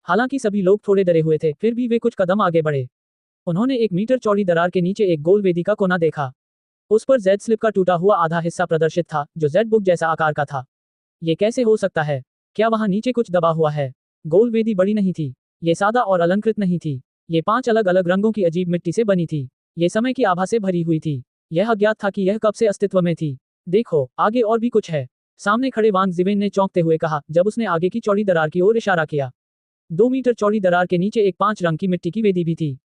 हालांकि सभी लोग थोड़े डरे हुए थे, फिर भी वे कुछ कदम आगे बढ़े। उन्होंने 1 मीटर चौड़ी दरार के नीचे एक गोल वेदी का कोना देखा। उस पर ज़ेड स्लिप का टूटा हुआ आधा हिस्सा प्रदर्शित था, जो ज़ेड बुक जैसा आकार का था। ये कैसे हो सकता है? क्या वहां नीचे कुछ दबा हुआ है? गोल वेदी बड़ी नहीं थी। ये सादा और अलंकृत नहीं थी। ये 5 अलग अलग रंगों की अजीब मिट्टी से बनी थी। ये समय की आभा से भरी हुई थी। यह अज्ञात था कि यह कब से अस्तित्व में थी। देखो, आगे और भी कुछ है। सामने खड़े वांग जिवेन ने चौंकते हुए कहा, जब उसने आगे की चौड़ी दरार की ओर इशारा किया। 2 मीटर चौड़ी दरार के नीचे एक 5 रंग की मिट्टी की वेदी भी थी।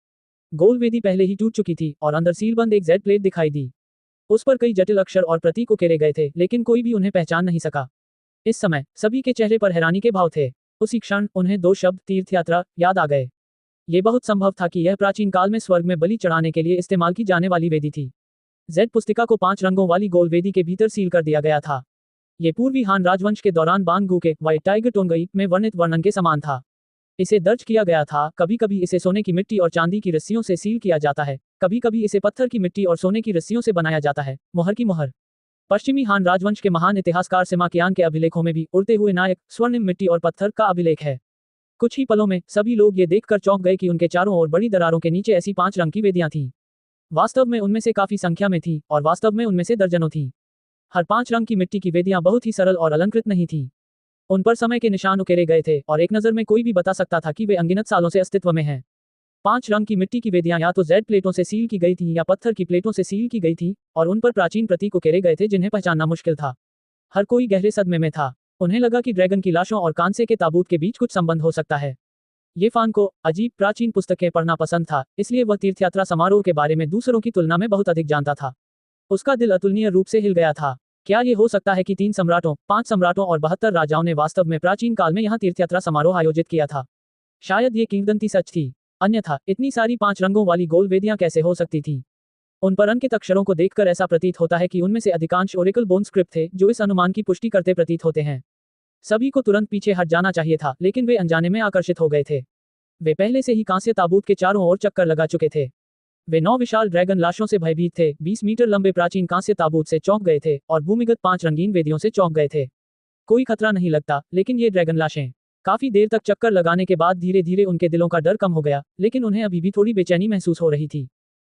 गोल वेदी पहले ही टूट चुकी थी और अंदर सीलबंद एक जेड प्लेट दिखाई दी। उस पर कई जटिल अक्षर और प्रतीक उकेरे गए थे, लेकिन कोई भी उन्हें पहचान नहीं सका। इस समय सभी के चेहरे पर हैरानी के भाव थे। उसी क्षण उन्हें दो शब्द तीर्थ यात्रा याद आ गए। ये बहुत संभव था कि यह प्राचीन काल में स्वर्ग में बलि चढ़ाने के लिए इस्तेमाल की जाने वाली वेदी थी। जेड पुस्तिका को 5 रंगों वाली गोल वेदी के भीतर सील कर दिया गया था। ये पूर्वी हान राजवंश के दौरान बांगगू के व्हाइट टाइगर टोंगई में वर्णित वर्णन के समान था। इसे दर्ज किया गया था। कभी कभी इसे सोने की मिट्टी और चांदी की रस्सियों से सील किया जाता है, कभी कभी इसे पत्थर की मिट्टी और सोने की रस्सियों से बनाया जाता है। मोहर की मोहर पश्चिमी हान राजवंश के महान इतिहासकार सिमाकियान के अभिलेखों में भी उड़ते हुए नायक, स्वर्णिम मिट्टी और पत्थर का अभिलेख है। कुछ ही पलों में सभी लोग ये देखकर चौंक गए कि उनके चारों ओर बड़ी दरारों के नीचे ऐसी 5 रंग की वेदियां थीं। वास्तव में उनमें से काफी संख्या में थी और वास्तव में उनमें से दर्जनों थी। हर 5 रंग की मिट्टी की वेदियां बहुत ही सरल और अलंकृत नहीं थी। उन पर समय के निशान उकेरे गए थे और एक नजर में कोई भी बता सकता था कि वे अनगिनत सालों से अस्तित्व में हैं। 5 रंग की मिट्टी की वेदियां या तो जेड प्लेटों से सील की गई थी या पत्थर की प्लेटों से सील की गई थी और उन पर प्राचीन प्रतीक उकेरे गए थे जिन्हें पहचानना मुश्किल था। हर कोई गहरे सदमे में था। उन्हें लगा कि ड्रैगन की लाशों और कांसे के ताबूत के बीच कुछ संबंध हो सकता है। ये फान को अजीब प्राचीन पुस्तकें पढ़ना पसंद था, इसलिए वह तीर्थयात्रा समारोह के बारे में दूसरों की तुलना में बहुत अधिक जानता था। उसका दिल अतुलनीय रूप से हिल गया था। क्या ये हो सकता है कि 3 सम्राटों, 5 सम्राटों और 72 राजाओं ने वास्तव में प्राचीन काल में यहाँ तीर्थयात्रा समारोह आयोजित किया था? शायद ये किंवदंती सच थी। अन्यथा इतनी सारी 5 रंगों वाली गोल वेदियां कैसे हो सकती थी? उन पर अंकित अक्षरों को देखकर ऐसा प्रतीत होता है कि उनमें से अधिकांश ओरेकल बोन स्क्रिप्ट थे जो इस अनुमान की पुष्टि करते प्रतीत होते हैं। सभी को तुरंत पीछे हट जाना चाहिए था, लेकिन वे अनजाने में आकर्षित हो गए थे। वे पहले से ही कांस्य ताबूत के चारों ओर चक्कर लगा चुके थे। वे 9 विशाल ड्रैगन लाशों से भयभीत थे, 20 मीटर लंबे प्राचीन कांस्य ताबूत से चौंक गए थे और भूमिगत 5 रंगीन वेदियों से चौंक गए थे। कोई खतरा नहीं लगता, लेकिन ये ड्रैगन लाशें। काफी देर तक चक्कर लगाने के बाद धीरे धीरे उनके दिलों का डर कम हो गया, लेकिन उन्हें अभी भी थोड़ी बेचैनी महसूस हो रही थी।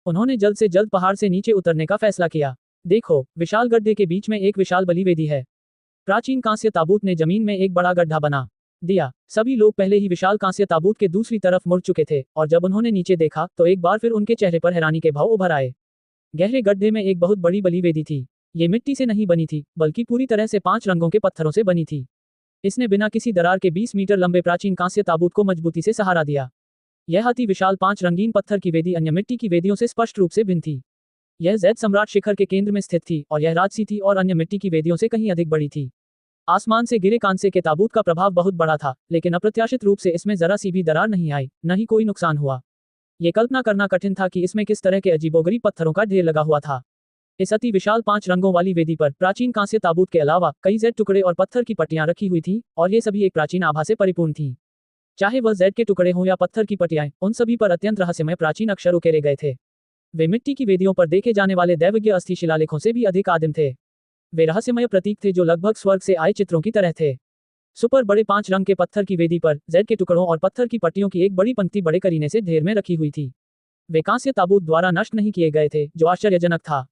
उन्होंने जल्द से जल्द पहाड़ से नीचे उतरने का फैसला किया। देखो, विशाल गड्ढे के बीच में एक विशाल बलि वेदी है। प्राचीन कांस्य ताबूत ने जमीन में एक बड़ा गड्ढा बना दिया। सभी लोग पहले ही विशाल कांस्य ताबूत के दूसरी तरफ मुड़ चुके थे और जब उन्होंने नीचे देखा तो एक बार फिर उनके चेहरे पर हैरानी के भाव उभर आए। गहरे गड्ढे में एक बहुत बड़ी बलि वेदी थी। ये मिट्टी से नहीं बनी थी, बल्कि पूरी तरह से 5 रंगों के पत्थरों से बनी थी। इसने बिना किसी दरार के 20 मीटर लंबे प्राचीन कांस्य ताबूत को मजबूती से सहारा दिया। यह अति विशाल 5 रंगीन पत्थर की वेदी अन्य मिट्टी की वेदियों से स्पष्ट रूप से भिन्न थी। यह जेड सम्राट शिखर के केंद्र में स्थित थी और यह राजसी थी और अन्य मिट्टी की वेदियों से कहीं अधिक बड़ी थी। आसमान से गिरे कांसे के ताबूत का प्रभाव बहुत बड़ा था, लेकिन अप्रत्याशित रूप से इसमें जरा सी भी दरार नहीं आई, न ही कोई नुकसान हुआ। ये कल्पना करना कठिन था कि इसमें किस तरह के अजीबोगरीब पत्थरों का ढेर लगा हुआ था। इस अति विशाल 5 रंगों वाली वेदी पर प्राचीन कांस्य ताबूत के अलावा कई जेड टुकड़े और पत्थर की पट्टियां रखी हुई थीं और ये सभी एक प्राचीन आभा से परिपूर्ण थीं। चाहे वह जेड के टुकड़े हों या पत्थर की पट्टियां, उन सभी पर अत्यंत रहस्यमय प्राचीन अक्षर उकेरे गए थे। वे मिट्टी की वेदियों पर देखे जाने वाले दैवज्ञ अस्थि शिलालेखों से भी अधिक आदिम थे। वे रहस्यमय प्रतीक थे जो लगभग स्वर्ग से आए चित्रों की तरह थे। सुपर बड़े 5 रंग के पत्थर की वेदी पर जेड के टुकड़ों और पत्थर की पट्टियों की एक बड़ी पंक्ति बड़े करीने से ढेर में रखी हुई थी। वे कांस्य ताबूत द्वारा नष्ट नहीं किए गए थे, जो आश्चर्यजनक था।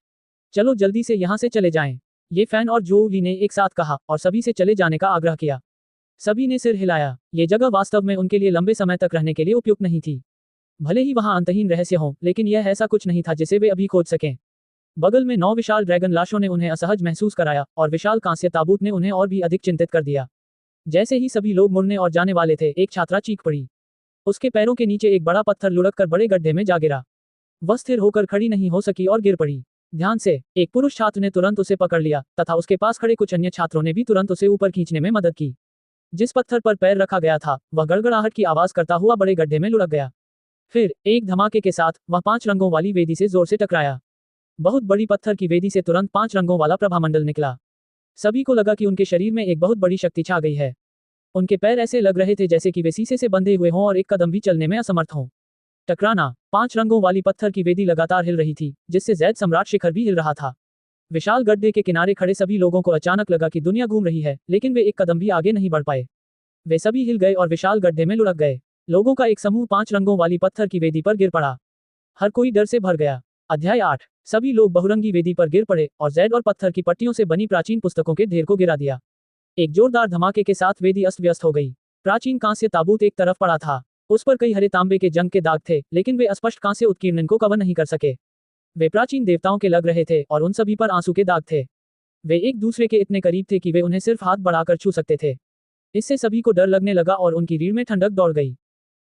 चलो जल्दी से यहाँ से चले जाएं, ये फैन और जो ली ने एक साथ कहा और सभी से चले जाने का आग्रह किया। सभी ने सिर हिलाया। ये जगह वास्तव में उनके लिए लंबे समय तक रहने के लिए उपयुक्त नहीं थी। भले ही वहां अंतहीन रहस्य हो, लेकिन यह ऐसा कुछ नहीं था जिसे वे अभी खोज सकें। बगल में 9 विशाल ड्रैगन लाशों ने उन्हें असहज महसूस कराया और विशाल कांस्य ताबूत ने उन्हें और भी अधिक चिंतित कर दिया। जैसे ही सभी लोग मुड़ने और जाने वाले थे, एक छात्रा चीख पड़ी। उसके पैरों के नीचे एक बड़ा पत्थर लुढ़ककर बड़े गड्ढे में जा गिरा। वह स्थिर होकर खड़ी नहीं हो सकी और गिर पड़ी। ध्यान से, एक पुरुष छात्र ने तुरंत उसे पकड़ लिया तथा उसके पास खड़े कुछ अन्य छात्रों ने भी तुरंत उसे ऊपर खींचने में मदद की। जिस पत्थर पर पैर रखा गया था, वह गड़गड़ाहट की आवाज करता हुआ बड़े गड्ढे में लुढ़क गया। फिर एक धमाके के साथ वह 5 रंगों वाली वेदी से जोर से टकराया। बहुत बड़ी पत्थर की वेदी से तुरंत 5 रंगों वाला प्रभामंडल निकला। सभी को लगा कि उनके शरीर में एक बहुत बड़ी शक्ति छा गई है। उनके पैर ऐसे लग रहे थे जैसे कि वे शीशे से बंधे हुए हों और एक कदम भी चलने में असमर्थ हों। टकराना। 5 रंगों वाली पत्थर की वेदी लगातार हिल रही थी, जिससे जेड सम्राट शिखर भी हिल रहा था। विशाल गड्ढे के किनारे खड़े सभी लोगों को अचानक लगा कि दुनिया घूम रही है, लेकिन वे एक कदम भी आगे नहीं बढ़ पाए। वे सभी हिल गए और विशाल गड्ढे में लुढ़क गए। लोगों का एक समूह 5 रंगों वाली पत्थर की वेदी पर गिर पड़ा। हर कोई डर से भर गया। अध्याय 8। सभी लोग बहुरंगी वेदी पर गिर पड़े और जेड और पत्थर की पट्टियों से बनी प्राचीन पुस्तकों के ढेर को गिरा दिया। एक जोरदार धमाके के साथ वेदी अस्त व्यस्त हो गई। प्राचीन कांस्य ताबूत एक तरफ पड़ा था। उस पर कई हरे तांबे के जंग के दाग थे, लेकिन वे अस्पष्ट कांस्य उत्कीर्णन को कवर नहीं कर सके। वे प्राचीन देवताओं के लग रहे थे और उन सभी पर आंसू के दाग थे। वे एक दूसरे के इतने करीब थे कि वे उन्हें सिर्फ हाथ बढ़ाकर छू सकते थे। इससे सभी को डर लगने लगा और उनकी रीढ़ में ठंडक दौड़ गई।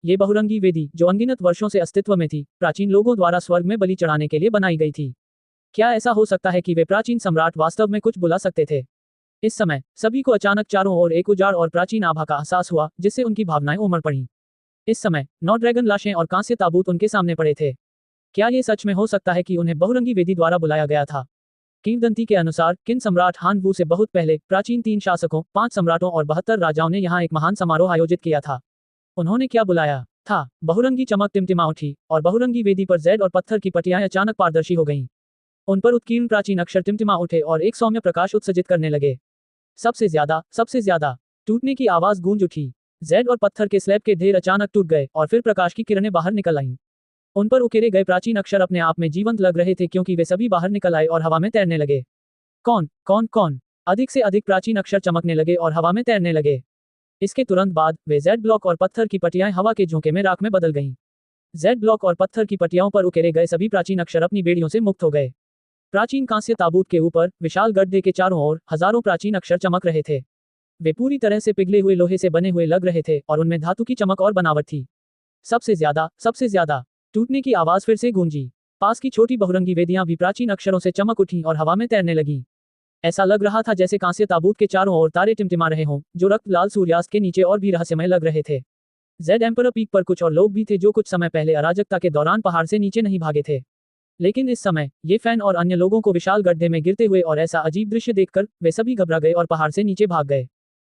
ये बहुरंगी वेदी, जो अनगिनत वर्षों से अस्तित्व में थी, प्राचीन लोगों द्वारा स्वर्ग में बलि चढ़ाने के लिए बनाई गई थी। क्या ऐसा हो सकता है कि वे प्राचीन सम्राट वास्तव में कुछ बुला सकते थे? इस समय सभी को अचानक चारों ओर एक उजाड़ और प्राचीन आभा का एहसास हुआ, जिससे उनकी भावनाएं उमड़ पड़ी। इस समय 9 ड्रैगन लाशें और कांस्य ताबूत उनके सामने पड़े थे। क्या ये सच में हो सकता है कि उन्हें बहुरंगी वेदी द्वारा बुलाया गया था? किंवदंती के अनुसार किन सम्राट हान वू से बहुत पहले प्राचीन 3 शासकों, 5 सम्राटों और 72 राजाओं ने यहाँ एक महान समारोह आयोजित किया था। उन्होंने क्या बुलाया था? बहुरंगी चमक टिमटिमा उठी और बहुरंगी वेदी पर जैड और पत्थर की पटियाएं अचानक पारदर्शी हो गईं। उन पर उत्कीर्ण प्राचीन अक्षर टिमटिमा उठे और एक सौम्य प्रकाश उत्सर्जित करने लगे। सबसे ज्यादा टूटने की आवाज गूंज उठी। जैड और पत्थर के स्लैब के ढेर अचानक टूट गए और फिर प्रकाश की किरणें बाहर निकल आईं। उन पर उकेरे गए प्राचीन अक्षर अपने आप में जीवंत लग रहे थे, क्योंकि वे सभी बाहर निकल आए और हवा में तैरने लगे। कौन? अधिक से अधिक प्राचीन अक्षर चमकने लगे और हवा में तैरने लगे। इसके तुरंत बाद वे जेड ब्लॉक और पत्थर की पटियाएं हवा के झोंके में राख में बदल गईं। जेड ब्लॉक और पत्थर की पटियाओं पर उकेरे गए सभी प्राचीन अक्षर अपनी बेड़ियों से मुक्त हो गए। प्राचीन कांस्य ताबूत के ऊपर विशाल गड्ढे के चारों ओर हजारों प्राचीन अक्षर चमक रहे थे। वे पूरी तरह से पिघले हुए लोहे से बने हुए लग रहे थे और उनमें धातु की चमक और बनावट थी। सबसे ज्यादा टूटने की आवाज फिर से गूंजी। पास की छोटी बहुरंगी वेदियां भी प्राचीन अक्षरों से चमक उठी और हवा में तैरने लगी। ऐसा लग रहा था जैसे कांस्य ताबूत के चारों ओर तारे टिमटिमा रहे हों, जो रक्त लाल सूर्यास्त के नीचे और भी रहस्यमय लग रहे थे। जेड एम्परर पीक पर कुछ और लोग भी थे जो कुछ समय पहले अराजकता के दौरान पहाड़ से नीचे नहीं भागे थे। लेकिन इस समय ये फैन और अन्य लोगों को विशाल गड्ढे में गिरते हुए और ऐसा अजीब दृश्य देखकर वे सभी घबरा गए और पहाड़ से नीचे भाग गए।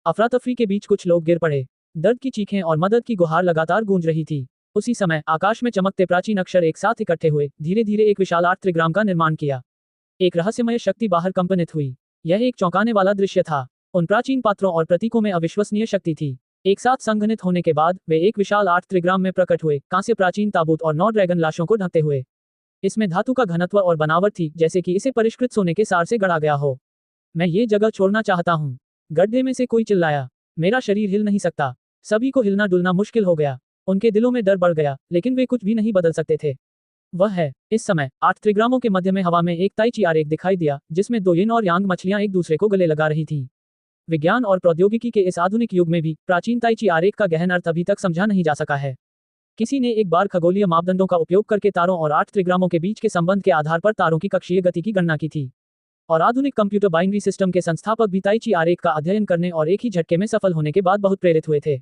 अफरा तफरी के बीच कुछ लोग गिर पड़े। दर्द की चीखें और मदद की गुहार लगातार गूंज रही थी। उसी समय आकाश में चमकते प्राचीन अक्षर एक साथ इकट्ठे हुए, धीरे धीरे एक विशाल 8 त्रिग्राम का निर्माण किया। एक रहस्यमय शक्ति बाहर कंपनित हुई। यह एक चौंकाने वाला दृश्य था। उन प्राचीन पात्रों और प्रतीकों में अविश्वसनीय शक्ति थी। एक साथ संघनित होने के बाद वे एक विशाल 8 त्रिग्राम में प्रकट हुए, कांस्य प्राचीन ताबूत और 9 ड्रैगन लाशों को ढकते हुए। इसमें धातु का घनत्व और बनावट थी, जैसे कि इसे परिष्कृत सोने के सार से गढ़ा गया हो। मैं ये जगह छोड़ना चाहता हूँ, गड्ढे में से कोई चिल्लाया। मेरा शरीर हिल नहीं सकता। सभी को हिलना डुलना मुश्किल हो गया। उनके दिलों में डर बढ़ गया, लेकिन वे कुछ भी नहीं बदल सकते थे। वह है इस समय 8 त्रिग्रामों के मध्य में हवा में एक ताई ची आरेख दिखाई दिया, जिसमें 2 यिन और यांग मछलियां एक दूसरे को गले लगा रही थीं। विज्ञान और प्रौद्योगिकी के इस आधुनिक युग में भी प्राचीन ताई ची आरेख का गहन अर्थ अभी तक समझा नहीं जा सका है। किसी ने एक बार खगोलीय मापदंडों का उपयोग करके तारों और 8 त्रिग्रामों के बीच के संबंध के आधार पर तारों की कक्षीय गति की गणना की थी। और आधुनिक कंप्यूटर बाइनरी सिस्टम के संस्थापक भी ताई ची आरेख का अध्ययन करने और एक ही झटके में सफल होने के बाद बहुत प्रेरित हुए थे।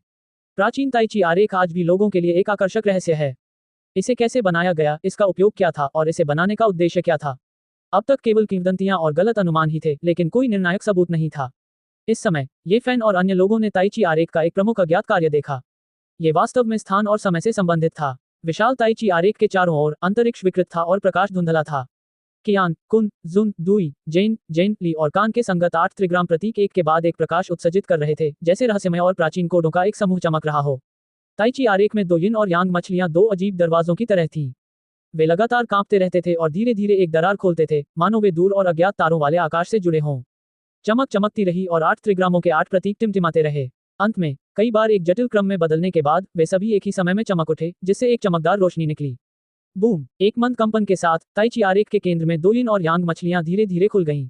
प्राचीन ताई ची आरेख आज भी लोगों के लिए एक आकर्षक रहस्य है। इसे कैसे बनाया गया, इसका उपयोग क्या था और इसे बनाने का उद्देश्य क्या था? अब तक केवल किंवदंतियां और गलत अनुमान ही थे, लेकिन कोई निर्णायक सबूत नहीं था। इस समय ये फैन और अन्य लोगों ने ताई ची आरेख का एक प्रमुख अज्ञात कार्य देखा। ये वास्तव में स्थान और समय से संबंधित था। विशाल ताई ची आरेख के चारों ओर अंतरिक्ष विकृत था और प्रकाश धुंधला था। कियान, कुन, जुन, दुई, जेन, ली और कान के संगत 8 त्रिग्राम प्रतीक एक के बाद एक प्रकाश उत्सर्जित कर रहे थे, जैसे रहस्यमय और प्राचीन कोडों का एक समूह चमक रहा हो। ताई ची आरेख में 2 यिन और यांग मछलियां 2 अजीब दरवाजों की तरह थीं। वे लगातार कांपते रहते थे और धीरे धीरे एक दरार खोलते थे, मानो वे दूर और अज्ञात तारों वाले आकाश से जुड़े हों। चमक चमकती रही और 8 त्रिग्रामों के 8 प्रतीक टिमटिमाते रहे। अंत में कई बार एक जटिल क्रम में बदलने के बाद वे सभी एक ही समय में चमक उठे, जिससे एक चमकदार रोशनी निकली। बूम! एक मंद कंपन के साथ ताई ची आरेख के केंद्र में 2 यिन और यांग मछलियां धीरे धीरे खुल गईं।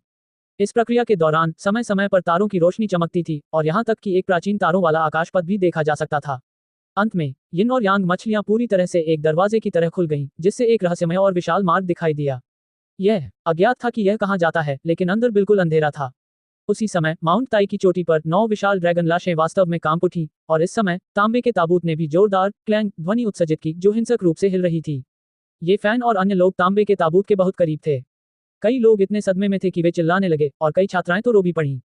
इस प्रक्रिया के दौरान समय समय पर तारों की रोशनी चमकती थी और यहां तक कि एक प्राचीन तारों वाला आकाशपथ भी देखा जा सकता था। अंत में यिन और यांग मछलियां पूरी तरह से एक दरवाजे की तरह खुल गईं, जिससे एक रहस्यमय और विशाल मार्ग दिखाई दिया। यह अज्ञात था कि यह कहां जाता है, लेकिन अंदर बिल्कुल अंधेरा था। उसी समय माउंट ताई की चोटी पर 9 विशाल ड्रैगन लाशें वास्तव में कांप उठी और इस समय तांबे के ताबूत ने भी जोरदार क्लैंक ध्वनि उत्सर्जित की, जो हिंसक रूप से हिल रही थी। ये फैन और अन्य लोग तांबे के ताबूत के बहुत करीब थे। कई लोग इतने सदमे में थे कि वे चिल्लाने लगे और कई छात्राएं तो रो भी पड़ीं।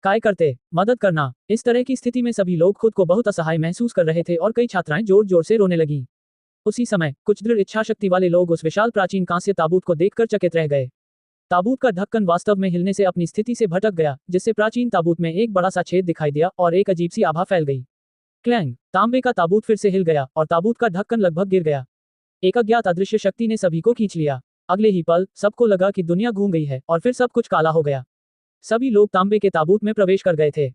काय करते, मदद करना। इस तरह की स्थिति में सभी लोग खुद को बहुत असहाय महसूस कर रहे थे और कई छात्राएं जोर जोर से रोने लगीं। उसी समय कुछ दृढ़ इच्छाशक्ति वाले लोग उस विशाल प्राचीन कांस्य ताबूत को देखकर चकित रह गए। ताबूत का ढक्कन वास्तव में हिलने से अपनी स्थिति से भटक गया, जिससे प्राचीन ताबूत में एक बड़ा सा छेद दिखाई दिया और एक अजीब सी आभा फैल गई। क्लैंग! तांबे का ताबूत फिर से हिल गया और ताबूत का ढक्कन लगभग गिर गया। एक अज्ञात अदृश्य शक्ति ने सभी को खींच लिया। अगले ही पल सबको लगा कि दुनिया घूम गई है और फिर सब कुछ काला हो गया। सभी लोग तांबे के ताबूत में प्रवेश कर गए थे।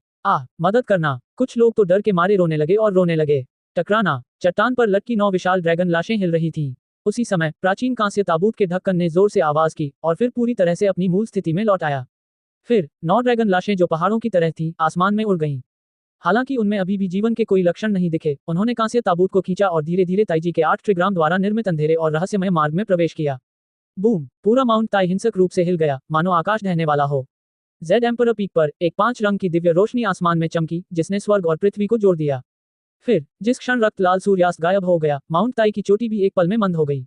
मदद करना। कुछ लोग तो डर के मारे रोने लगे और रोने लगे। टकराना। चट्टान पर लटकी 9 विशाल ड्रैगन लाशें हिल रही थीं। उसी समय प्राचीन कांस्य ताबूत के ढक्कन ने जोर से आवाज की और फिर पूरी तरह से अपनी मूल स्थिति में लौट आया। फिर 9 ड्रैगन लाशें जो पहाड़ों की तरह थीं, आसमान में उड़ गईं। हालांकि उनमें अभी भी जीवन के कोई लक्षण नहीं दिखे। उन्होंने कांस्य ताबूत को खींचा और धीरे धीरे ताइजी के 8 ट्रिग्राम द्वारा निर्मित अंधेरे और रहस्यमय मार्ग में प्रवेश किया। बूम! पूरा माउंट ताई हिंसक रूप से हिल गया, मानो आकाश ढहने वाला हो। जेड एम्परर पीक पर एक 5 रंग की दिव्य रोशनी आसमान में चमकी, जिसने स्वर्ग और पृथ्वी को जोड़ दिया। फिर जिस क्षण रक्त लाल सूर्यास्त गायब हो गया, माउंट ताई की चोटी भी एक पल में मंद हो गई।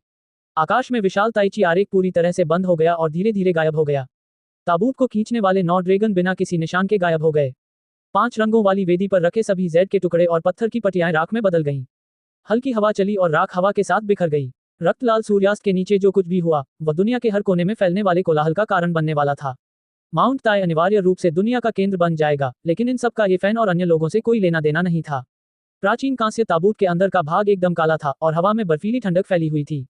आकाश में विशाल ताइची आरेख पूरी तरह से बंद हो गया और धीरे धीरे गायब हो गया। ताबूत को खींचने वाले 9 ड्रैगन बिना किसी निशान के गायब हो गए। 5 रंगों वाली वेदी पर रखे सभी जेड के टुकड़े और पत्थर की पटियाएं राख में बदल गईं। हल्की हवा चली और राख हवा के साथ बिखर गई। रक्त लाल सूर्यास्त के नीचे जो कुछ भी हुआ, वह दुनिया के हर कोने में फैलने वाले कोलाहल का कारण बनने वाला था। माउंट ताई अनिवार्य रूप से दुनिया का केंद्र बन जाएगा, लेकिन इन सब का ये फैन और अन्य लोगों से कोई लेना देना नहीं था। प्राचीन कांस्य ताबूत के अंदर का भाग एकदम काला था और हवा में बर्फीली ठंडक फैली हुई थी।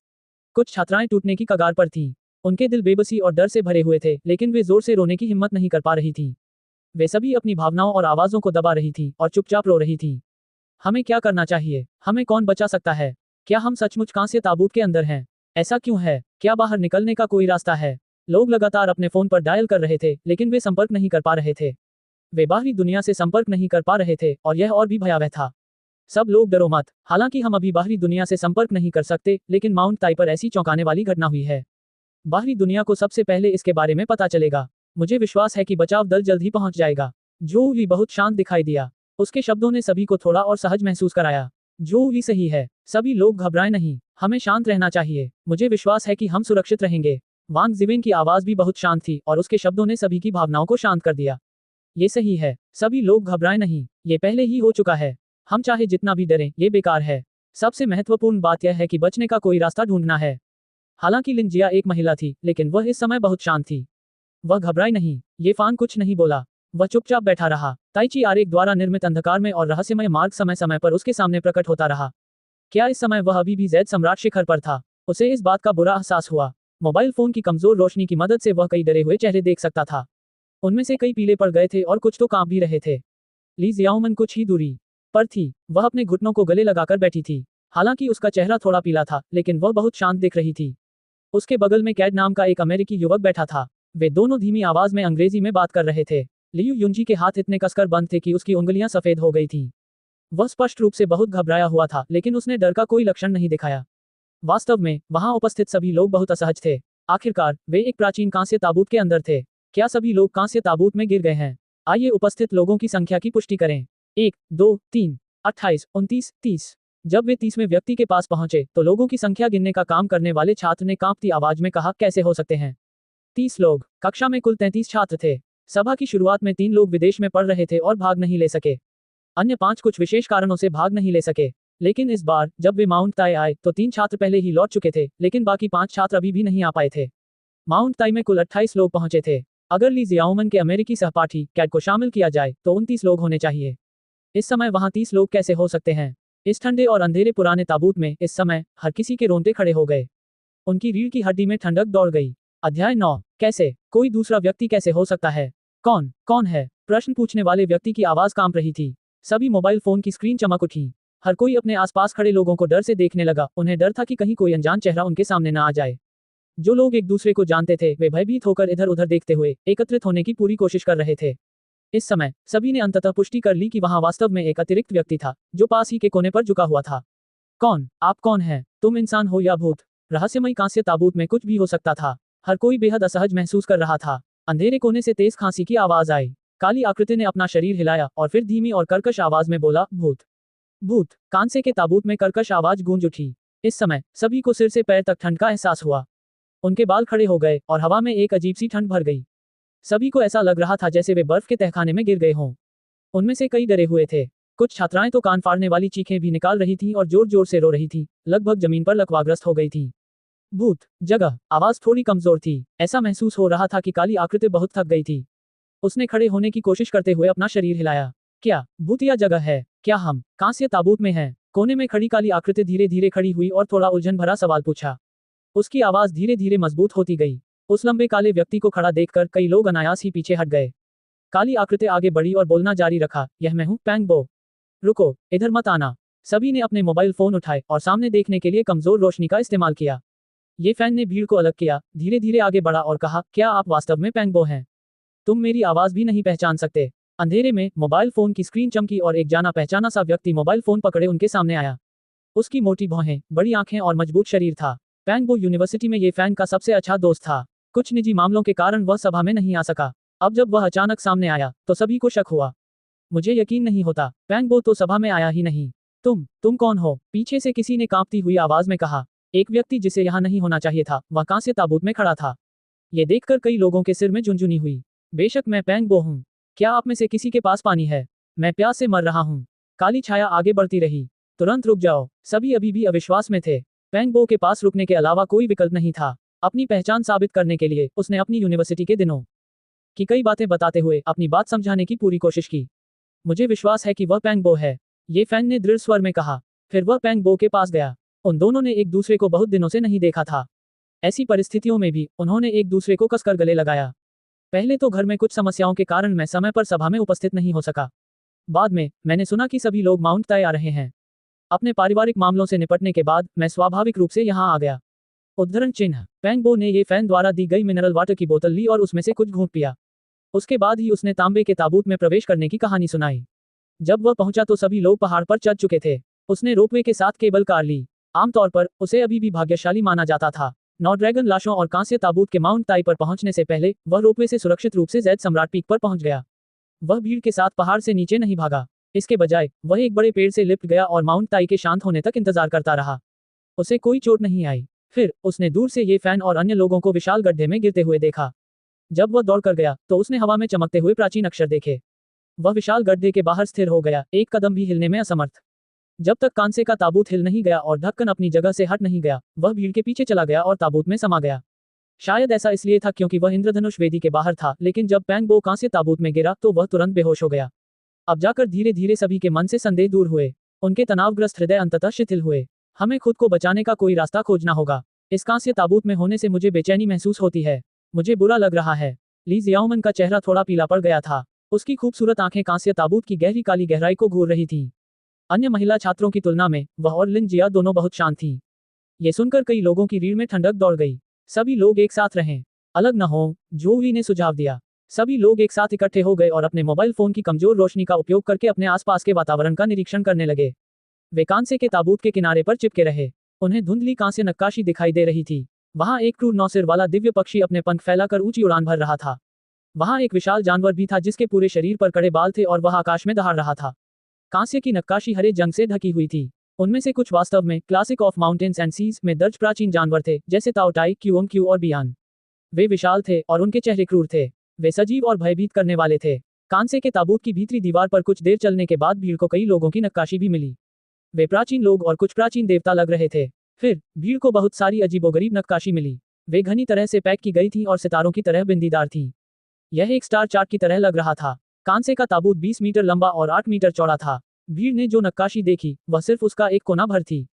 कुछ छात्राएं टूटने की कगार पर थीं। उनके दिल बेबसी और डर से भरे हुए थे, लेकिन वे जोर से रोने की हिम्मत नहीं कर पा रही थीं। वे सभी अपनी भावनाओं और आवाजों को दबा रही थीं और चुपचाप रो रही थीं। हमें क्या करना चाहिए? हमें कौन बचा सकता है? क्या हम सचमुच कांस्य ताबूत के अंदर हैं? ऐसा क्यों है? क्या बाहर निकलने का कोई रास्ता है? लोग लगातार अपने फोन पर डायल कर रहे थे, लेकिन वे संपर्क नहीं कर पा रहे थे। वे बाहरी दुनिया से संपर्क नहीं कर पा रहे थे और यह और भी भयावह था। सब लोग डरो मत। हालांकि हम अभी बाहरी दुनिया से संपर्क नहीं कर सकते, लेकिन माउंट ताई पर ऐसी चौंकाने वाली घटना हुई है। बाहरी दुनिया को सबसे पहले इसके बारे में पता चलेगा। मुझे विश्वास है कि बचाव दल जल्द ही पहुंच जाएगा। जो भी बहुत शांत दिखाई दिया। उसके शब्दों ने सभी को थोड़ा और सहज महसूस कराया। जो भी सही है। सभी लोग घबराएं नहीं। हमें शांत रहना चाहिए। मुझे विश्वास है कि हम सुरक्षित रहेंगे। वांग जिवेन की आवाज भी बहुत शांत थी और उसके शब्दों ने सभी की भावनाओं को शांत कर दिया। ये सही है। सभी लोग घबराएं नहीं। ये पहले ही हो चुका है। हम चाहे जितना भी डरें, ये बेकार है। सबसे महत्वपूर्ण बात यह है कि बचने का कोई रास्ता ढूंढना है। हालांकि लिंजिया एक महिला थी, लेकिन वह इस समय बहुत शांत थी। वह घबराई नहीं। ये फान कुछ नहीं बोला। वह चुपचाप बैठा रहा। ताइची आरेख द्वारा निर्मित अंधकार में और रहस्यमय मार्ग समय समय पर उसके सामने प्रकट होता रहा। क्या इस समय वह अभी भी जेड सम्राट शिखर पर था? उसे इस बात का बुरा एहसास हुआ। मोबाइल फोन की कमजोर रोशनी की मदद से वह कई डरे हुए चेहरे देख सकता था। उनमें से कई पीले पड़ गए थे और कुछ तो कांप भी रहे थे। ली जियाओमन कुछ ही दूरी पर थी। वह अपने घुटनों को गले लगाकर बैठी थी। हालांकि उसका चेहरा थोड़ा पीला था, लेकिन वह बहुत शांत दिख रही थी। उसके बगल में कैड नाम का एक अमेरिकी युवक बैठा था। वे दोनों धीमी आवाज में अंग्रेजी में बात कर रहे थे। लियू युंजी के हाथ इतने कसकर बंद थे कि उसकी उंगलियां सफेद हो गई थीं। वह स्पष्ट रूप से बहुत घबराया हुआ था, लेकिन उसने डर का कोई लक्षण नहीं दिखाया। वास्तव में वहां उपस्थित सभी लोग बहुत असहज थे। आखिरकार वे एक प्राचीन कांस्य ताबूत के अंदर थे। क्या सभी लोग कांस्य ताबूत में गिर गए हैं? आइए उपस्थित लोगों की संख्या की पुष्टि करें। 1, 2, 3, 28, 29, 30। जब वे 30वें व्यक्ति के पास पहुंचे, तो लोगों की संख्या गिनने का काम करने वाले छात्र ने कांपती आवाज में कहा, कैसे हो सकते हैं 30 लोग? कक्षा में कुल 33 छात्र थे। सभा की शुरुआत में 3 लोग विदेश में पढ़ रहे थे और भाग नहीं ले सके। अन्य 5 कुछ विशेष कारणों से भाग नहीं ले सके। लेकिन इस बार जब वे माउंट ताई आए, तो 3 छात्र पहले ही लौट चुके थे, लेकिन बाकी 5 छात्र अभी भी नहीं आ पाए थे। माउंट ताई में कुल 28 लोग पहुंचे थे। अगर ली जियाओमन के अमेरिकी सहपाठी कैड को शामिल किया जाए, तो 29 लोग होने चाहिए। इस समय वहां 30 लोग कैसे हो सकते हैं? इस ठंडे और अंधेरे पुराने ताबूत में इस समय हर किसी के रोंगटे खड़े हो गए। उनकी रीढ़ की हड्डी में ठंडक दौड़ गई। अध्याय 9। कैसे? कोई दूसरा व्यक्ति कैसे हो सकता है? कौन है? प्रश्न पूछने वाले व्यक्ति की आवाज कांप रही थी। सभी मोबाइल फोन की स्क्रीन चमक उठी। हर कोई अपने आसपास खड़े लोगों को डर से देखने लगा। उन्हें डर था कि कहीं कोई अनजान चेहरा उनके सामने न आ जाए। जो लोग एक दूसरे को जानते थे, वे भयभीत होकर इधर उधर देखते हुए एकत्रित होने की पूरी कोशिश कर रहे थे। इस समय सभी ने अंततः पुष्टि कर ली कि वहां वास्तव में एक अतिरिक्त व्यक्ति था, जो पास ही के कोने पर झुका हुआ था। आप कौन हैं? तुम इंसान हो या भूत? रहस्यमयी कांस्य ताबूत में कुछ भी हो सकता था। हर कोई बेहद असहज महसूस कर रहा था। अंधेरे कोने से तेज खांसी की आवाज आई। काली आकृति ने अपना शरीर हिलाया और फिर धीमी और कर्कश आवाज में बोला, भूत। कांसे के ताबूत में कर्कश आवाज गूंज उठी। इस समय सभी को सिर से पैर तक ठंड का एहसास हुआ। उनके बाल खड़े हो गए और हवा में एक अजीब सी ठंड भर गई। सभी को ऐसा लग रहा था जैसे वे बर्फ के तहखाने में गिर गए हों। उनमें से कई डरे हुए थे। कुछ छात्राएं तो कान फाड़ने वाली चीखें भी निकाल रही थीं और जोर जोर से रो रही थीं, लगभग जमीन पर लकवाग्रस्त हो गई थीं। भूत जगह। आवाज थोड़ी कमजोर थी। ऐसा महसूस हो रहा था कि काली आकृति बहुत थक गई थी। उसने खड़े होने की कोशिश करते हुए अपना शरीर हिलाया। क्या भूतिया जगह है? क्या हम कांस्य ताबूत में हैं? कोने में खड़ी काली आकृति धीरे धीरे खड़ी हुई और थोड़ा उलझन भरा सवाल पूछा। उसकी आवाज धीरे धीरे मजबूत होती गई। उस लंबे काले व्यक्ति को खड़ा देखकर कई लोग अनायास ही पीछे हट गए। काली आकृति आगे बढ़ी और बोलना जारी रखा, यह मैं हूं, पैंग बो। रुको, इधर मत आना। सभी ने अपने मोबाइल फोन उठाए और सामने देखने के लिए कमजोर रोशनी का इस्तेमाल किया। ये फैन ने भीड़ को अलग किया, धीरे धीरे आगे बढ़ा और कहा, क्या आप वास्तव में पैंग बो हैं? तुम मेरी आवाज भी नहीं पहचान सकते? अंधेरे में मोबाइल फोन की स्क्रीन चमकी और एक जाना पहचाना सा व्यक्ति मोबाइल फोन पकड़े उनके सामने आया। उसकी मोटी भौहें, बड़ी आंखें और मजबूत शरीर था। पैंग बो यूनिवर्सिटी में ये फैंग का सबसे अच्छा दोस्त था। कुछ निजी मामलों के कारण वह सभा में नहीं आ सका। अब जब वह अचानक सामने आया तो सभी को शक हुआ। मुझे यकीन नहीं होता, पैंग बो तो सभा में आया ही नहीं। तुम कौन हो? पीछे से किसी ने कांपती हुई आवाज में कहा। एक व्यक्ति जिसे यहाँ नहीं होना चाहिए था, वह कांस्य ताबूत में खड़ा था। ये देखकर कई लोगों के सिर में झुनझुनी हुई। बेशक मैं पैंग बो हूँ। क्या आप में से किसी के पास पानी है? मैं प्यास से मर रहा हूँ। काली छाया आगे बढ़ती रही। तुरंत रुक जाओ। सभी अभी भी अविश्वास में थे। पैंग बो के पास रुकने के अलावा कोई विकल्प नहीं था। अपनी पहचान साबित करने के लिए उसने अपनी यूनिवर्सिटी के दिनों की कई बातें बताते हुए अपनी बात समझाने की पूरी कोशिश की। मुझे विश्वास है कि वह पैंग बो है, ये फैंग ने दृढ़ स्वर में कहा। फिर वह पैंग बो के पास गया। उन दोनों ने एक दूसरे को बहुत दिनों से नहीं देखा था। ऐसी परिस्थितियों में भी उन्होंने एक दूसरे को कसकर गले लगाया। पहले तो घर में कुछ समस्याओं के कारण मैं समय पर सभा में उपस्थित नहीं हो सका। बाद में मैंने सुना कि सभी लोग माउंट ताई आ रहे हैं। अपने पारिवारिक मामलों से निपटने के बाद मैं स्वाभाविक रूप से यहाँ आ गया। उद्धरण चिन्ह। पैंग बो ने ये फैन द्वारा दी गई मिनरल वाटर की बोतल ली और उसमें से कुछ घूंट पिया। उसके बाद ही उसने तांबे के ताबूत में प्रवेश करने की कहानी सुनाई। जब वह पहुंचा तो सभी लोग पहाड़ पर चढ़ चुके थे। उसने रोपवे के साथ केबल कार ली। आमतौर पर उसे अभी भी भाग्यशाली माना जाता था। 9 ड्रैगन लाशों और कांस्य ताबूत के माउंट ताई पर पहुंचने से पहले वह रोपवे से सुरक्षित रूप से जैद सम्राट पीक पर पहुंच गया। वह भीड़ के साथ पहाड़ से नीचे नहीं भागा। इसके बजाय वह एक बड़े पेड़ से लिपट गया और माउंट ताई के शांत होने तक इंतजार करता रहा। उसे कोई चोट नहीं आई। फिर उसने दूर से ये फैन और अन्य लोगों को विशाल गड्ढे में गिरते हुए देखा। जब वह दौड़कर गया तो उसने हवा में चमकते हुए प्राचीन अक्षर देखे। वह विशाल गड्ढे के बाहर स्थिर हो गया, एक कदम भी हिलने में असमर्थ। जब तक कांसे का ताबूत हिल नहीं गया और ढक्कन अपनी जगह से हट नहीं गया, वह भीड़ के पीछे चला गया और ताबूत में समा गया। शायद ऐसा इसलिए था क्योंकि वह इंद्रधनुष वेदी के बाहर था, लेकिन जब पैंग बो कांस्य ताबूत में गिरा तो वह तुरंत बेहोश हो गया। अब जाकर धीरे धीरे सभी के मन से संदेह दूर हुए। उनके तनावग्रस्त हृदय अंततः शिथिल हुए। हमें खुद को बचाने का कोई रास्ता खोजना होगा। इस कांस्य ताबूत में होने से मुझे बेचैनी महसूस होती है। मुझे बुरा लग रहा है। ली जियाओमन का चेहरा थोड़ा पीला पड़ गया था। उसकी खूबसूरत आंखें कांस्य ताबूत की गहरी काली गहराई को घूर रही थीं। अन्य महिला छात्रों की तुलना में वह और लिन जिया दोनों बहुत शांत थीं। ये सुनकर कई लोगों की रीढ़ में ठंडक दौड़ गई। सभी लोग एक साथ रहें, अलग न हो, जोवी ने सुझाव दिया। सभी लोग एक साथ इकट्ठे हो गए और अपने मोबाइल फोन की कमजोर रोशनी का उपयोग करके अपने आसपास के वातावरण का निरीक्षण करने लगे। वे कांसे के ताबूत के किनारे पर चिपके रहे। उन्हें धुंधली कांस्य नक्काशी दिखाई दे रही थी। वहां एक क्रूर 9 सिर वाला दिव्य पक्षी अपने पंख फैलाकर ऊंची उड़ान भर रहा था। वहां एक विशाल जानवर भी था जिसके पूरे शरीर पर कड़े बाल थे और वह आकाश में दहाड़ रहा था। कांस्य की नक्काशी हरे जंग से ढकी हुई थी। उनमें से कुछ वास्तव में Classic of Mountains and Seas में दर्ज प्राचीन जानवर थे, जैसे ताओटाई, क्यू और बियान। वे विशाल थे और उनके चेहरे क्रूर थे। वे सजीव और भयभीत करने वाले थे। कांसे के ताबूत की भीतरी दीवार पर कुछ देर चलने के बाद भीड़ को कई लोगों की नक्काशी भी मिली। वे प्राचीन लोग और कुछ प्राचीन देवता लग रहे थे। फिर भीड़ को बहुत सारी अजीबोगरीब नक्काशी मिली। वे घनी तरह से पैक की गई थी और सितारों की तरह बिंदीदार थी। यह एक स्टार चार्ट की तरह लग रहा था। कांसे का ताबूत 20 मीटर लंबा और 8 मीटर चौड़ा था। भीड़ ने जो नक्काशी देखी वह सिर्फ उसका एक कोना भर थी।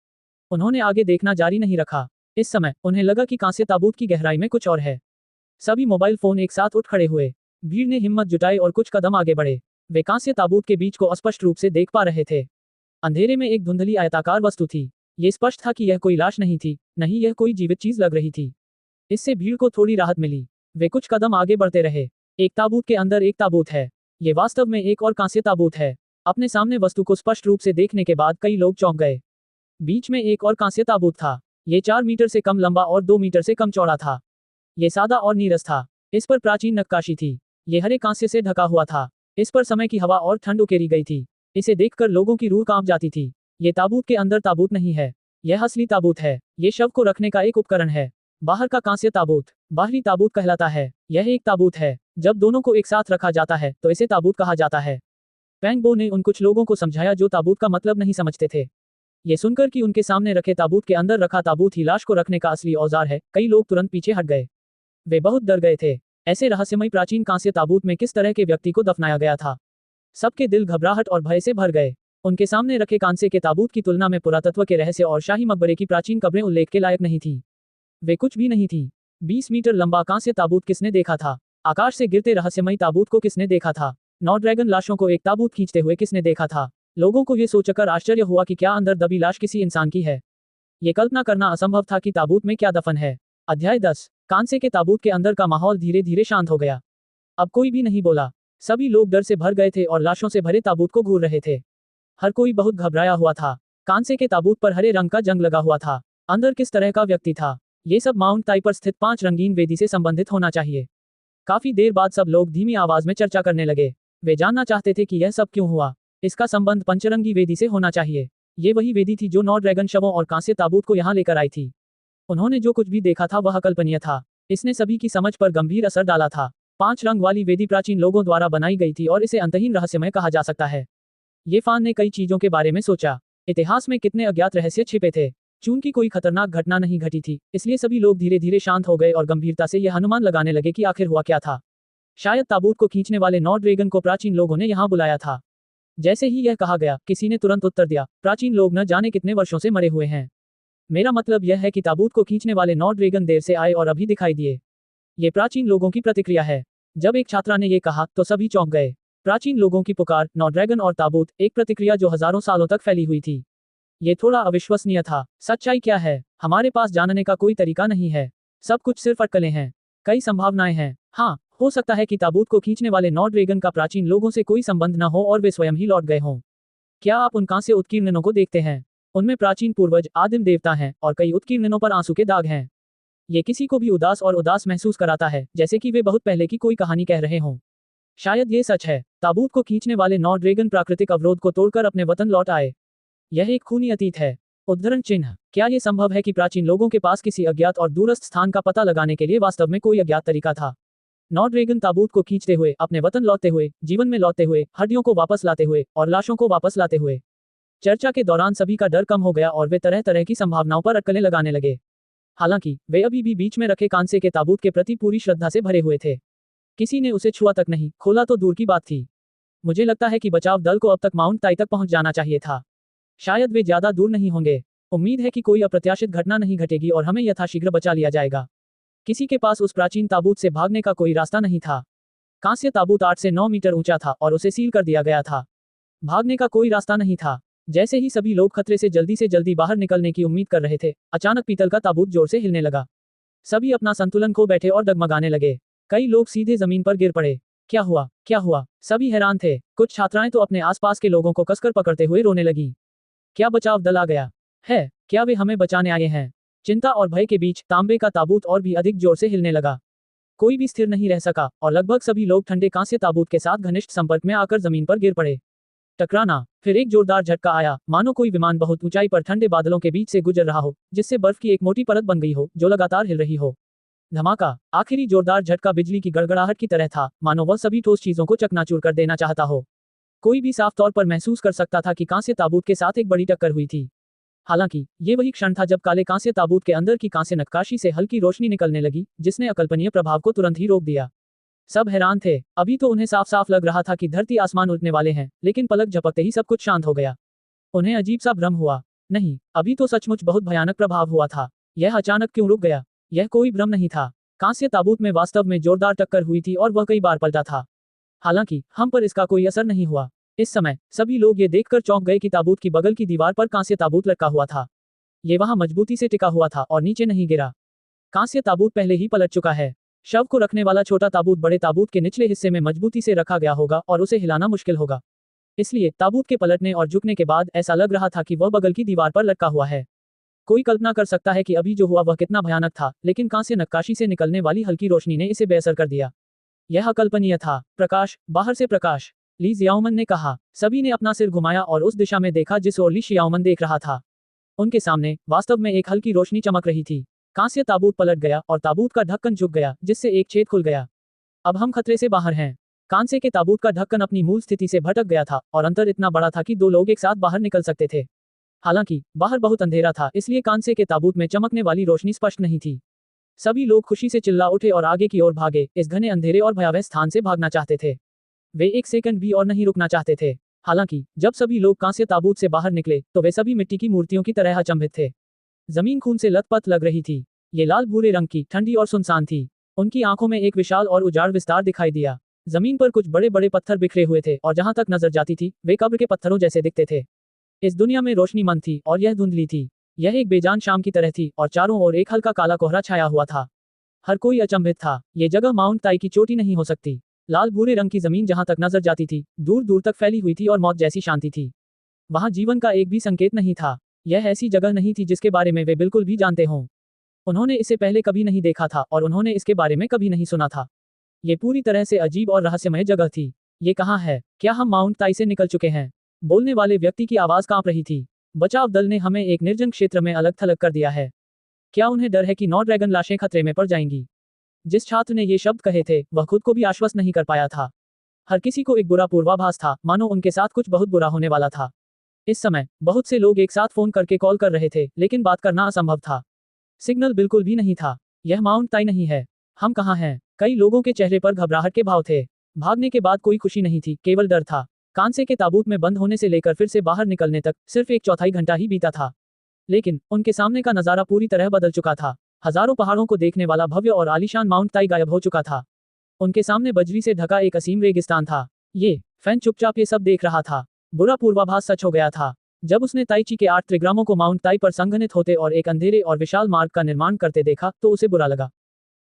उन्होंने आगे देखना जारी नहीं रखा। इस समय उन्हें लगा कि कांस्य ताबूत की गहराई में कुछ और है। सभी मोबाइल फोन एक साथ उठ खड़े हुए। भीड़ ने हिम्मत जुटाई और कुछ कदम आगे बढ़े। वे कांस्य ताबूत के बीच को स्पष्ट रूप से देख पा रहे थे। अंधेरे में एक धुंधली आयताकार वस्तु थी। ये स्पष्ट था कि यह कोई लाश नहीं थी, नहीं यह कोई जीवित चीज लग रही थी। इससे भीड़ को थोड़ी राहत मिली। वे कुछ कदम आगे बढ़ते रहे। एक ताबूत के अंदर एक ताबूत है। ये वास्तव में एक और कांस्य ताबूत है। अपने सामने वस्तु को स्पष्ट रूप से देखने के बाद कई लोग चौंक गए। बीच में एक और कांस्य ताबूत था। ये 4 मीटर से कम लंबा और 2 मीटर से कम चौड़ा था। ये सादा और नीरस था। इस पर प्राचीन नक्काशी थी। ये हरे कांस्य से ढका हुआ था। इस पर समय की हवा और ठंड उकेरी गई थी। इसे देखकर लोगों की रूह कांप जाती थी। ये ताबूत के अंदर ताबूत नहीं है, यह असली ताबूत है। ये शव को रखने का एक उपकरण है। बाहर का कांस्य ताबूत बाहरी ताबूत कहलाता है। यह एक ताबूत है। जब दोनों को एक साथ रखा जाता है तो इसे ताबूत कहा जाता है। पैंग बो ने उन कुछ लोगों को समझाया जो ताबूत का मतलब नहीं समझते थे। ये सुनकर कि उनके सामने रखे ताबूत के अंदर रखा ताबूत ही लाश को रखने का असली औजार है, कई लोग तुरंत पीछे हट गए। वे बहुत डर गए थे। ऐसे रहस्यमय प्राचीन कांस्य ताबूत में किस तरह के व्यक्ति को दफनाया गया था। सबके दिल घबराहट और भय से भर गए। उनके सामने रखे कांसे के ताबूत की तुलना में पुरातत्व के रहस्य और शाही मकबरे की प्राचीन कब्रें उल्लेख के लायक नहीं थी। वे कुछ भी नहीं थी। 20 मीटर लंबा कांस्य ताबूत किसने देखा था? आकाश से गिरते रहस्यमयी ताबूत को किसने देखा था? 9 ड्रैगन लाशों को एक ताबूत खींचते हुए किसने देखा था? लोगों को ये सोचकर आश्चर्य हुआ कि क्या अंदर दबी लाश किसी इंसान की है। ये कल्पना करना असंभव था कि ताबूत में क्या दफन है। अध्याय 10। कांसे के ताबूत के अंदर का माहौल धीरे धीरे शांत हो गया। अब कोई भी नहीं बोला। सभी लोग डर से भर गए थे और लाशों से भरे ताबूत को घूर रहे थे। हर कोई बहुत घबराया हुआ था। कांसे के ताबूत पर हरे रंग का जंग लगा हुआ था। अंदर किस तरह का व्यक्ति था? ये सब माउंट ताई पर स्थित 5 रंगीन वेदी से संबंधित होना चाहिए। काफी देर बाद सब लोग धीमी आवाज में चर्चा करने लगे। वे जानना चाहते थे कि यह सब क्यों हुआ। इसका संबंध पंचरंगी वेदी से होना चाहिए। ये वही वेदी थी जो 9 ड्रैगन शवों और कांस्य ताबूत को यहाँ लेकर आई थी। उन्होंने जो कुछ भी देखा था वह अकल्पनीय था। इसने सभी की समझ पर गंभीर असर डाला था। 5 रंग वाली वेदी प्राचीन लोगों द्वारा बनाई गई थी और इसे अंतहीन रहस्यमय कहा जा सकता है। ये फान ने कई चीजों के बारे में सोचा। इतिहास में कितने अज्ञात रहस्य छिपे थे। चूंकि कोई खतरनाक घटना नहीं घटी थी, इसलिए सभी लोग धीरे धीरे शांत हो गए और गंभीरता से यह अनुमान लगाने लगे कि आखिर हुआ क्या था। शायद ताबूत को खींचने वाले 9 ड्रैगन को प्राचीन लोगों ने यहाँ बुलाया था। जैसे ही यह कहा गया, किसी ने तुरंत उत्तर दिया, प्राचीन लोग न जाने कितने वर्षों से मरे हुए हैं। मेरा मतलब यह है कि ताबूत को खींचने वाले 9 ड्रैगन देर से आए और अभी दिखाई दिए। ये प्राचीन लोगों की प्रतिक्रिया है। जब एक छात्रा ने ये कहा तो सभी चौंक गए। प्राचीन लोगों की पुकार, 9 ड्रैगन और ताबूत, एक प्रतिक्रिया जो हजारों सालों तक फैली हुई थी। ये थोड़ा अविश्वसनीय था। सच्चाई क्या है? हमारे पास जानने का कोई तरीका नहीं है। सब कुछ सिर्फ अटकलें हैं। कई संभावनाएं हैं। हाँ, हो सकता है कि ताबूत को खींचने वाले 9 ड्रैगन का प्राचीन लोगों से कोई संबंध न हो और वे स्वयं ही लौट गए हों। क्या आप उन कांस्य उत्कीर्णनों को देखते हैं? उनमें प्राचीन पूर्वज, आदिम देवता हैं और कई उत्कीर्णनों पर आंसू के दाग हैं। ये किसी को भी उदास महसूस कराता है, जैसे कि वे बहुत पहले की कोई कहानी कह रहे हों। शायद ये सच है। ताबूत को खींचने वाले 9 ड्रैगन प्राकृतिक अवरोध को तोड़कर अपने वतन लौट आए। यह एक खूनी अतीत है। उद्धरण चिन्ह। क्या ये संभव है कि प्राचीन लोगों के पास किसी अज्ञात और दूरस्थ स्थान का पता लगाने के लिए वास्तव में कोई अज्ञात तरीका था? 9 ड्रैगन ताबूत को खींचते हुए, अपने वतन लौटते हुए, जीवन में लौटते हुए, हड्डियों को वापस लाते हुए और लाशों को वापस लाते हुए। चर्चा के दौरान सभी का डर कम हो गया और वे तरह तरह की संभावनाओं पर अटकलें लगाने लगे। हालांकि वे अभी भी बीच में रखे कांसे के ताबूत के प्रति पूरी श्रद्धा से भरे हुए थे। किसी ने उसे छुआ तक नहीं, खोला तो दूर की बात थी। मुझे लगता है कि बचाव दल को अब तक माउंट ताई तक पहुंच जाना चाहिए था। शायद वे ज्यादा दूर नहीं होंगे। उम्मीद है कि कोई अप्रत्याशित घटना नहीं घटेगी और हमें यथाशीघ्र बचा लिया जाएगा। किसी के पास उस प्राचीन ताबूत से भागने का कोई रास्ता नहीं था। कांस्य ताबूत 8 से 9 मीटर ऊंचा था और उसे सील कर दिया गया था। भागने का कोई रास्ता नहीं था। जैसे ही सभी लोग खतरे से जल्दी बाहर निकलने की उम्मीद कर रहे थे, अचानक पीतल का ताबूत जोर से हिलने लगा। सभी अपना संतुलन खो बैठे और डगमगाने लगे। कई लोग सीधे जमीन पर गिर पड़े। क्या हुआ? क्या हुआ? सभी हैरान थे। कुछ छात्राएं तो अपने आसपास के लोगों को कसकर पकड़ते हुए रोने लगीं। क्या बचाव दल आ गया है? क्या वे हमें बचाने आए हैं? चिंता और भय के बीच तांबे का ताबूत और भी अधिक जोर से हिलने लगा। कोई भी स्थिर नहीं रह सका और लगभग सभी लोग ठंडे कांस्य ताबूत के साथ घनिष्ठ संपर्क में आकर जमीन पर गिर पड़े। टकराना, फिर एक जोरदार झटका आया, मानो कोई विमान बहुत ऊंचाई पर ठंडे बादलों के बीच से गुजर रहा हो, जिससे बर्फ की एक मोटी परत बन गई हो जो लगातार हिल रही हो। धमाका। आखिरी जोरदार झटका बिजली की गड़गड़ाहट की तरह था, मानो वह सभी ठोस चीजों को चकनाचूर कर देना चाहता हो। कोई भी साफ तौर पर महसूस कर सकता था कि कांस्य ताबूत के साथ एक बड़ी टक्कर हुई थी। हालांकि ये वही क्षण था जब काले कांस्य ताबूत के अंदर की कांस्य नक्काशी से हल्की रोशनी निकलने लगी, जिसने अकल्पनीय प्रभाव को तुरंत ही रोक दिया। सब हैरान थे। अभी तो उन्हें साफ साफ लग रहा था कि धरती आसमान उलटने वाले हैं, लेकिन पलक झपकते ही सब कुछ शांत हो गया। उन्हें अजीब सा भ्रम हुआ। नहीं, अभी तो सचमुच बहुत भयानक प्रभाव हुआ था। यह अचानक क्यों रुक गया? यह कोई भ्रम नहीं था। कांस्य ताबूत में वास्तव में जोरदार टक्कर हुई थी और वह कई बार पलटा था। हालांकि हम पर इसका कोई असर नहीं हुआ। इस समय सभी लोग ये देखकर चौंक गए कि ताबूत की बगल की दीवार पर कांस्य ताबूत लटका हुआ था। ये वहां मजबूती से टिका हुआ था और नीचे नहीं गिरा। कांस्य ताबूत पहले ही पलट चुका है। शव को रखने वाला छोटा ताबूत बड़े ताबूत के निचले हिस्से में मजबूती से रखा गया होगा और उसे हिलाना मुश्किल होगा। इसलिए ताबूत के पलटने और झुकने के बाद ऐसा लग रहा था कि वह बगल की दीवार पर लटका हुआ है। कोई कल्पना कर सकता है कि अभी जो हुआ वह कितना भयानक था, लेकिन कांस्य नक्काशी से निकलने वाली हल्की रोशनी ने इसे बेअसर कर दिया। यह अकल्पनीय था। प्रकाश, बाहर से प्रकाश, ली जियाओमन ने कहा। सभी ने अपना सिर घुमाया और उस दिशा में देखा जिस ओर ली जियाओमन देख रहा था। उनके सामने वास्तव में एक हल्की रोशनी चमक रही थी। कांस्य ताबूत पलट गया और ताबूत का ढक्कन झुक गया, जिससे एक छेद खुल गया। अब हम खतरे से बाहर हैं। कांस्य के ताबूत का ढक्कन अपनी मूल स्थिति से भटक गया था और अंतर इतना बड़ा था कि 2 लोग एक साथ बाहर निकल सकते थे। हालांकि बाहर बहुत अंधेरा था, इसलिए कांस्य के ताबूत में चमकने वाली रोशनी स्पष्ट नहीं थी। सभी लोग खुशी से चिल्ला उठे और आगे की ओर भागे। इस घने अंधेरे और भयावह स्थान से भागना चाहते थे। वे एक सेकंड भी और नहीं रुकना चाहते थे। हालांकि जब सभी लोग कांस्य ताबूत से बाहर निकले तो वे सभी मिट्टी की मूर्तियों की तरह अचंभित थे। जमीन खून से लथपथ लग रही थी। ये लाल भूरे रंग की, ठंडी और सुनसान थी। उनकी आंखों में एक विशाल और उजाड़ विस्तार दिखाई दिया। जमीन पर कुछ बड़े बड़े पत्थर बिखरे हुए थे और जहां तक नजर जाती थी वे कब्र के पत्थरों जैसे दिखते थे। इस दुनिया में रोशनी मंद थी और यह धुंधली थी। यह एक बेजान शाम की तरह थी और चारों ओर एक हल्का काला कोहरा छाया हुआ था। हर कोई अचंभित था। ये जगह माउंट ताई की चोटी नहीं हो सकती। लाल भूरे रंग की जमीन जहां तक नजर जाती थी, दूर दूर तक फैली हुई थी और मौत जैसी शांति थी। वहां जीवन का एक भी संकेत नहीं था। यह ऐसी जगह नहीं थी जिसके बारे में वे बिल्कुल भी जानते हों। उन्होंने इसे पहले कभी नहीं देखा था और उन्होंने इसके बारे में कभी नहीं सुना था। ये पूरी तरह से अजीब और रहस्यमय जगह थी। ये कहाँ है? क्या हम माउंट ताई से निकल चुके हैं? बोलने वाले व्यक्ति की आवाज कांप रही थी। बचाव दल ने हमें एक निर्जन क्षेत्र में अलग थलग कर दिया है। क्या उन्हें डर है कि नौ ड्रैगन लाशें खतरे में पड़ जाएंगी? जिस छात्र ने ये शब्द कहे थे, वह खुद को भी आश्वस्त नहीं कर पाया था। हर किसी को एक बुरा पूर्वाभास था, मानो उनके साथ कुछ बहुत बुरा होने वाला था। इस समय बहुत से लोग एक साथ फोन करके कॉल कर रहे थे, लेकिन बात करना असंभव था। सिग्नल बिल्कुल भी नहीं था। यह माउंट ताई नहीं है। हम कहाँ हैं? कई लोगों के चेहरे पर घबराहट के भाव थे। भागने के बाद कोई खुशी नहीं थी, केवल डर था। कांसे के ताबूत में बंद होने से लेकर फिर से बाहर निकलने तक सिर्फ एक चौथाई घंटा ही बीता था। लेकिन उनके सामने का नजारा पूरी तरह बदल चुका था। हजारों पहाड़ों को देखने वाला भव्य और आलीशान माउंट ताई गायब हो चुका था। उनके सामने बजरी से ढका एक असीम रेगिस्तान था। ये फैन चुपचाप ये सब देख रहा था। बुरा पूर्वाभास सच हो गया था। जब उसने ताइची के 8 त्रिग्रामों को माउंट ताई पर संघनित होते और एक अंधेरे और विशाल मार्ग का निर्माण करते देखा तो उसे बुरा लगा।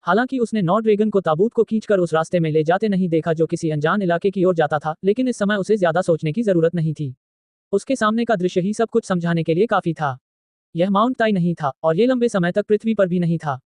हालांकि उसने नौ ड्रैगन को ताबूत को खींचकर उस रास्ते में ले जाते नहीं देखा जो किसी अनजान इलाके की ओर जाता था, लेकिन इस समय उसे ज्यादा सोचने की जरूरत नहीं थी। उसके सामने का दृश्य ही सब कुछ समझाने के लिए काफी था। यह माउंट ताई नहीं था और ये लंबे समय तक पृथ्वी पर भी नहीं था।